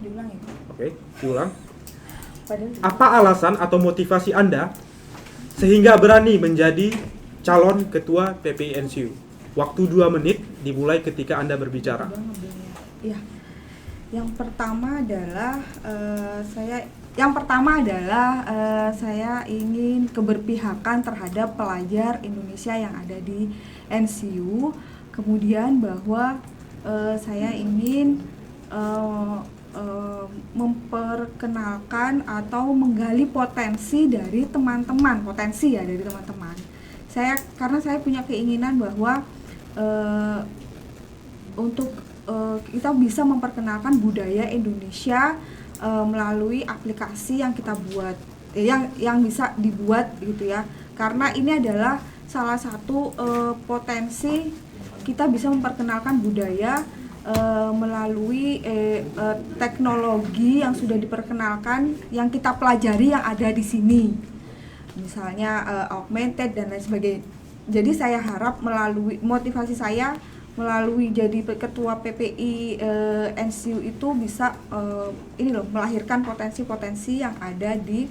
Diulang ya. Oke, diulang. Padahal Apa alasan atau motivasi Anda sehingga berani menjadi calon ketua PPI NCU? Waktu 2 menit dimulai ketika Anda berbicara. Iya. Yang pertama adalah saya ingin keberpihakan terhadap pelajar Indonesia yang ada di NCU. Kemudian bahwa saya ingin memperkenalkan atau menggali potensi dari teman-teman, karena saya punya keinginan bahwa untuk kita bisa memperkenalkan budaya Indonesia melalui aplikasi yang kita buat, yang bisa dibuat gitu ya. Karena ini adalah salah satu potensi kita bisa memperkenalkan budaya melalui teknologi yang sudah diperkenalkan, yang kita pelajari yang ada di sini. Misalnya augmented dan lain sebagainya. Jadi saya harap melalui motivasi saya melalui jadi ketua PPI NCU itu bisa melahirkan potensi-potensi yang ada di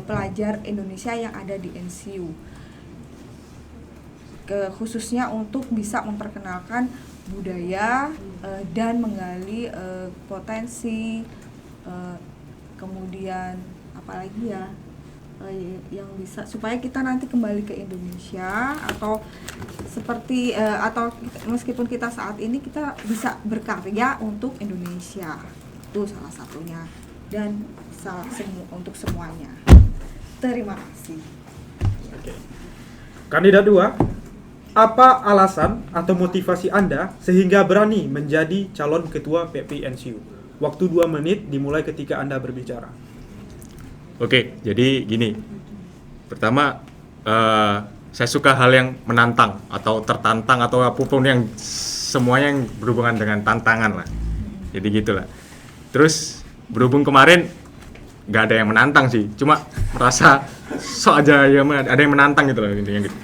pelajar Indonesia yang ada di NCU, khususnya untuk bisa memperkenalkan budaya dan menggali potensi, kemudian apalagi ya yang bisa supaya kita nanti kembali ke Indonesia, atau seperti atau meskipun kita saat ini kita bisa berkarya untuk Indonesia, itu salah satunya, dan untuk semuanya. Terima kasih. Oke. Kandidat 2, apa alasan atau motivasi Anda sehingga berani menjadi calon ketua PPI NCU? Waktu 2 menit dimulai ketika Anda berbicara. Oke, jadi gini. Pertama, saya suka hal yang menantang atau tertantang atau apapun yang semuanya yang berhubungan dengan tantangan lah. Jadi gitulah. Terus berhubung kemarin nggak ada yang menantang sih, cuma merasa sok aja ya ada yang menantang gitu loh intinya gitu.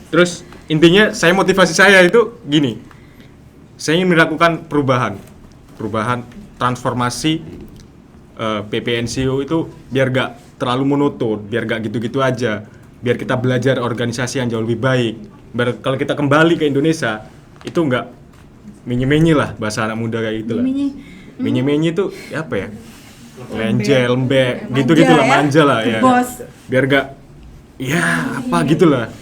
Terus intinya motivasi saya itu gini. Saya ingin melakukan perubahan transformasi PPNCU itu biar gak terlalu monoton, biar gak gitu-gitu aja, biar kita belajar organisasi yang jauh lebih baik. Biar kalau kita kembali ke Indonesia itu nggak menye-menye lah, bahasa anak muda kayak gitu lah. Menye-menye itu apa ya? Lenjel, lembek, gitu-gitu lah, manja lah ya. Bos. Biar gak ya apa gitulah.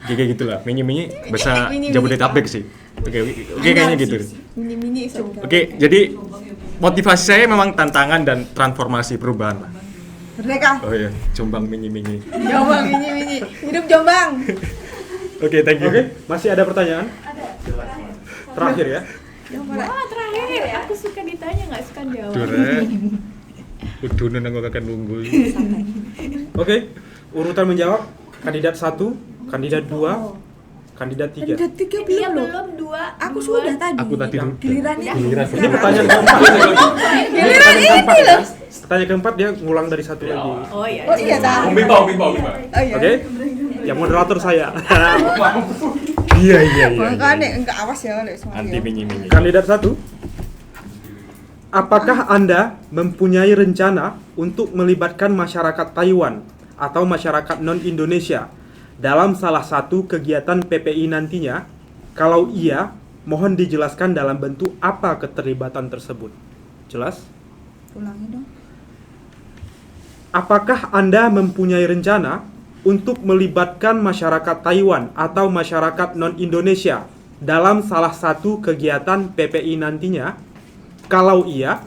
Kayak gitulah. Menye-menye bahasa Jabodetabek sih. Oke, kayaknya gitu. Mini-mini. Oke, jadi motivasi saya memang tantangan dan transformasi perubahan lah. Merdeka. Oh iya, Jombang mini-mini. Jombang mini-mini. Hidup Jombang. Oke, thank you. Oke, masih ada pertanyaan? Terakhir ya. Wah, terakhir. Aku suka ditanya, nggak suka jawab. Dure. Udunan aku akan nunggu. Oke, urutan menjawab kandidat 1, kandidat 2, kandidat 3. Kandidat 3 Iya, belum loh. belum dua. Aku duluan. sudah tadi. Aku tadi dulu. Gilirannya. Ini pertanyaan keempat. Giliran ini loh. Pertanyaan keempat dia ngulang dari satu lagi. Oh iya. Oh iya dah. Bimbo. Oh iya. Oke? Yang moderator saya. Iya. Makanya enggak awas ya Lek semua. Anti mini-mini. Kandidat 1. Apakah Anda mempunyai rencana untuk melibatkan masyarakat Taiwan atau masyarakat non-Indonesia dalam salah satu kegiatan PPI nantinya? Kalau iya, mohon dijelaskan dalam bentuk apa keterlibatan tersebut. Jelas? Ulangi dong. Apakah Anda mempunyai rencana untuk melibatkan masyarakat Taiwan atau masyarakat non-Indonesia dalam salah satu kegiatan PPI nantinya? Kalau iya,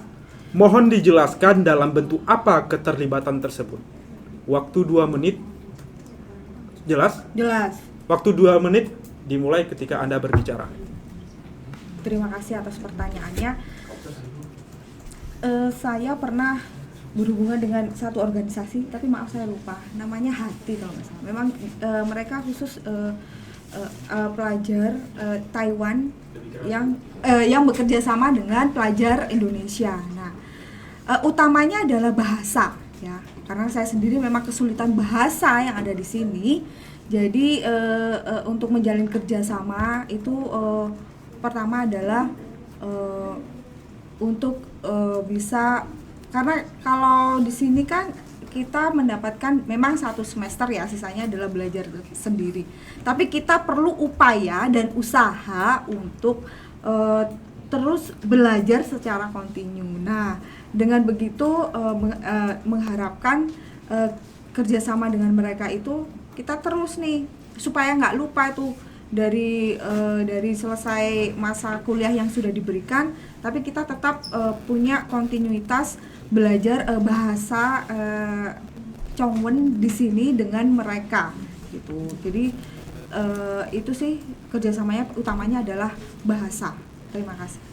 mohon dijelaskan dalam bentuk apa keterlibatan tersebut. Waktu 2 menit. Jelas? Jelas. Waktu 2 menit dimulai ketika Anda berbicara. Terima kasih atas pertanyaannya. Saya pernah berhubungan dengan satu organisasi, tapi maaf saya lupa. Namanya Hati kalau nggak salah. Memang mereka khusus pelajar Taiwan yang bekerja sama dengan pelajar Indonesia. Nah, utamanya adalah bahasa, ya. Karena saya sendiri memang kesulitan bahasa yang ada di sini. Jadi untuk menjalin kerjasama itu pertama adalah untuk bisa, karena kalau di sini kan kita mendapatkan memang 1 semester ya, sisanya adalah belajar sendiri. Tapi kita perlu upaya dan usaha untuk terus belajar secara kontinu. Nah, dengan begitu mengharapkan kerjasama dengan mereka itu kita terus nih supaya nggak lupa itu dari selesai masa kuliah yang sudah diberikan, tapi kita tetap punya kontinuitas belajar bahasa Chongwen di sini dengan mereka gitu. Jadi itu sih kerjasamanya utamanya adalah bahasa. Terima kasih.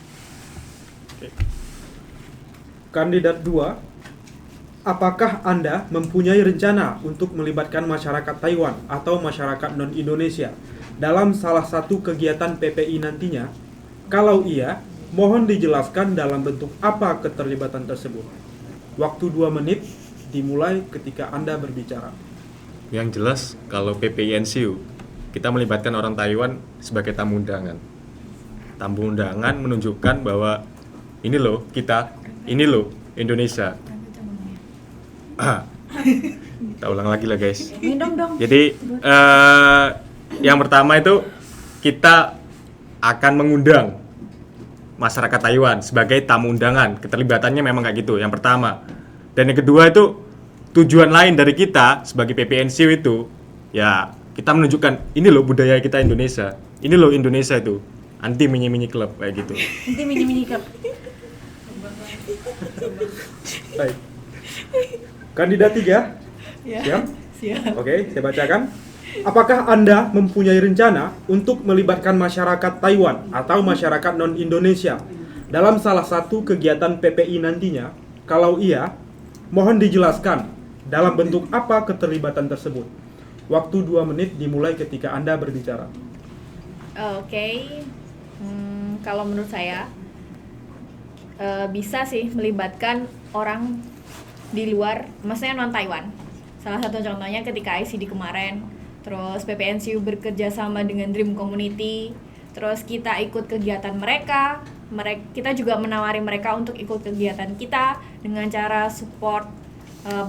Kandidat 2, apakah Anda mempunyai rencana untuk melibatkan masyarakat Taiwan atau masyarakat non-Indonesia dalam salah satu kegiatan PPI nantinya? Kalau iya, mohon dijelaskan dalam bentuk apa keterlibatan tersebut. Waktu 2 menit dimulai ketika Anda berbicara. Yang jelas kalau PPI-NCU kita melibatkan orang Taiwan sebagai tamu undangan. Tamu undangan menunjukkan bahwa ini loh kita, ini loh Indonesia. Kita ulang lagi lah guys. Minum dong. Jadi yang pertama itu kita akan mengundang masyarakat Taiwan sebagai tamu undangan. Keterlibatannya memang kayak gitu. Yang pertama. Dan yang kedua itu tujuan lain dari kita sebagai PPNCU itu ya kita menunjukkan ini loh budaya kita Indonesia. Ini loh Indonesia itu. Anti mini-mini club kayak gitu. Nanti mini cup. Baik. Kandidat 3. Ya. Siap? Oke, saya bacakan. Apakah Anda mempunyai rencana untuk melibatkan masyarakat Taiwan atau masyarakat non-Indonesia dalam salah satu kegiatan PPI nantinya? Kalau iya, mohon dijelaskan dalam bentuk apa keterlibatan tersebut. Waktu 2 menit dimulai ketika Anda berbicara. Oke. Kalau menurut saya bisa sih melibatkan orang di luar, maksudnya non Taiwan. Salah satu contohnya ketika ICD kemarin, terus PPNCU bekerja sama dengan Dream Community, terus kita ikut kegiatan mereka, kita juga menawari mereka untuk ikut kegiatan kita dengan cara support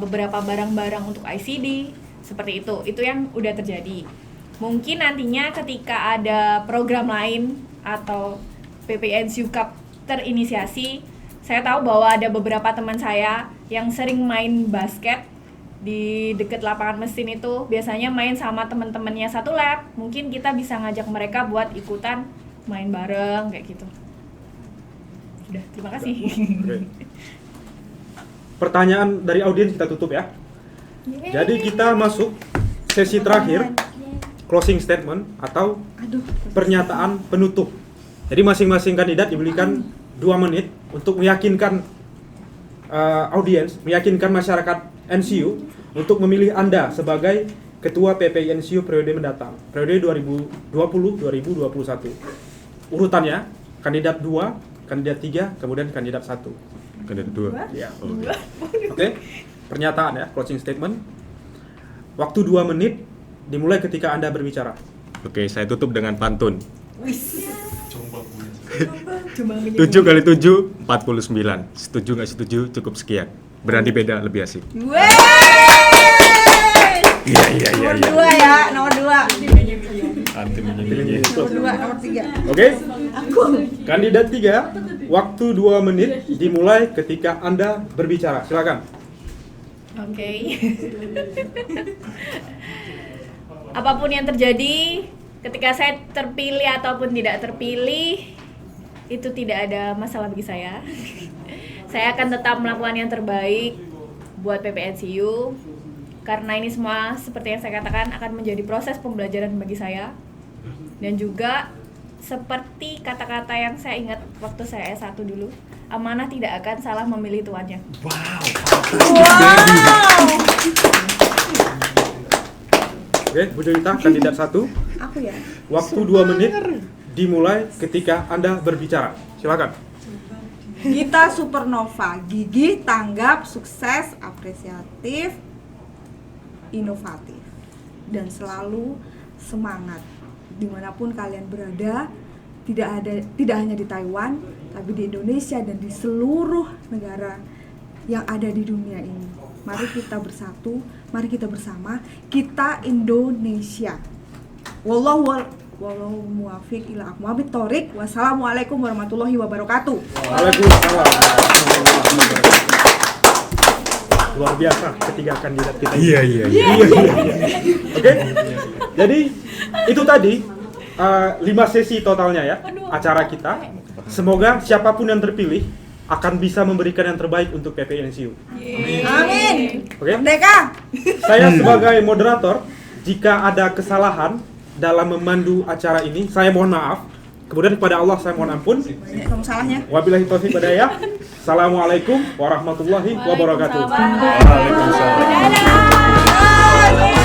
beberapa barang-barang untuk ICD, seperti itu. Itu yang udah terjadi. Mungkin nantinya ketika ada program lain atau PPNCU Cup terinisiasi, saya tahu bahwa ada beberapa teman saya yang sering main basket di dekat lapangan mesin itu, biasanya main sama teman-temannya satu lab. Mungkin kita bisa ngajak mereka buat ikutan main bareng kayak gitu. Sudah, terima kasih. Oke. Pertanyaan dari audiens kita tutup ya. Jadi kita masuk sesi terakhir, closing statement atau pernyataan penutup. Jadi masing-masing kandidat diberikan 2 menit untuk meyakinkan audiens, meyakinkan masyarakat NCU untuk memilih Anda sebagai Ketua PPI NCU periode mendatang, periode 2020-2021. Urutannya, kandidat 2, kandidat 3, kemudian kandidat 1. Kandidat 2. Ya. Oke. Pernyataan ya, closing statement. Waktu 2 menit dimulai ketika Anda berbicara. Oke, saya tutup dengan pantun. 7 7 kali 7, 49. Setuju nggak setuju, cukup sekian. Berani beda, lebih asik. Iya. Nomor 2 ya, nomor 2. Antum Pilih Nomor 2, nomor 3. Oke. Kandidat 3, waktu 2 menit dimulai ketika Anda berbicara. Silakan. Oke. Apapun yang terjadi, ketika saya terpilih ataupun tidak terpilih, itu tidak ada masalah bagi saya. Saya akan tetap melakukan yang terbaik buat PPNCU, karena ini semua seperti yang saya katakan akan menjadi proses pembelajaran bagi saya. Dan juga seperti kata-kata yang saya ingat waktu saya S1 dulu, amanah tidak akan salah memilih tuannya. Oke, Bu Jelita, kandidat 1. Aku ya. Waktu 2 menit dimulai ketika Anda berbicara. Silakan. Gita Supernova, gigih, tanggap, sukses, apresiatif, inovatif, dan selalu semangat dimanapun kalian berada. Tidak hanya di Taiwan, tapi di Indonesia dan di seluruh negara yang ada di dunia ini. Mari kita bersatu, mari kita bersama, kita Indonesia. Wallahu muwaffiq ila aqwamit thoriq. Wassalamualaikum warahmatullahi wabarakatuh. Waalaikumsalam. Luar biasa ketiga kandidat kita. Iya. Oke. Jadi itu tadi 5 sesi totalnya ya acara kita. Semoga siapapun yang terpilih akan bisa memberikan yang terbaik untuk PPNCU. Amin. Oke. Merdeka. Saya sebagai moderator, jika ada kesalahan dalam memandu acara ini, saya mohon maaf. Kemudian kepada Allah saya mohon ampun. Banyak kamu salahnya. Wabillahi taufiq walhidayah. Assalamualaikum warahmatullahi wabarakatuh. Waalaikumsalam. Dadah.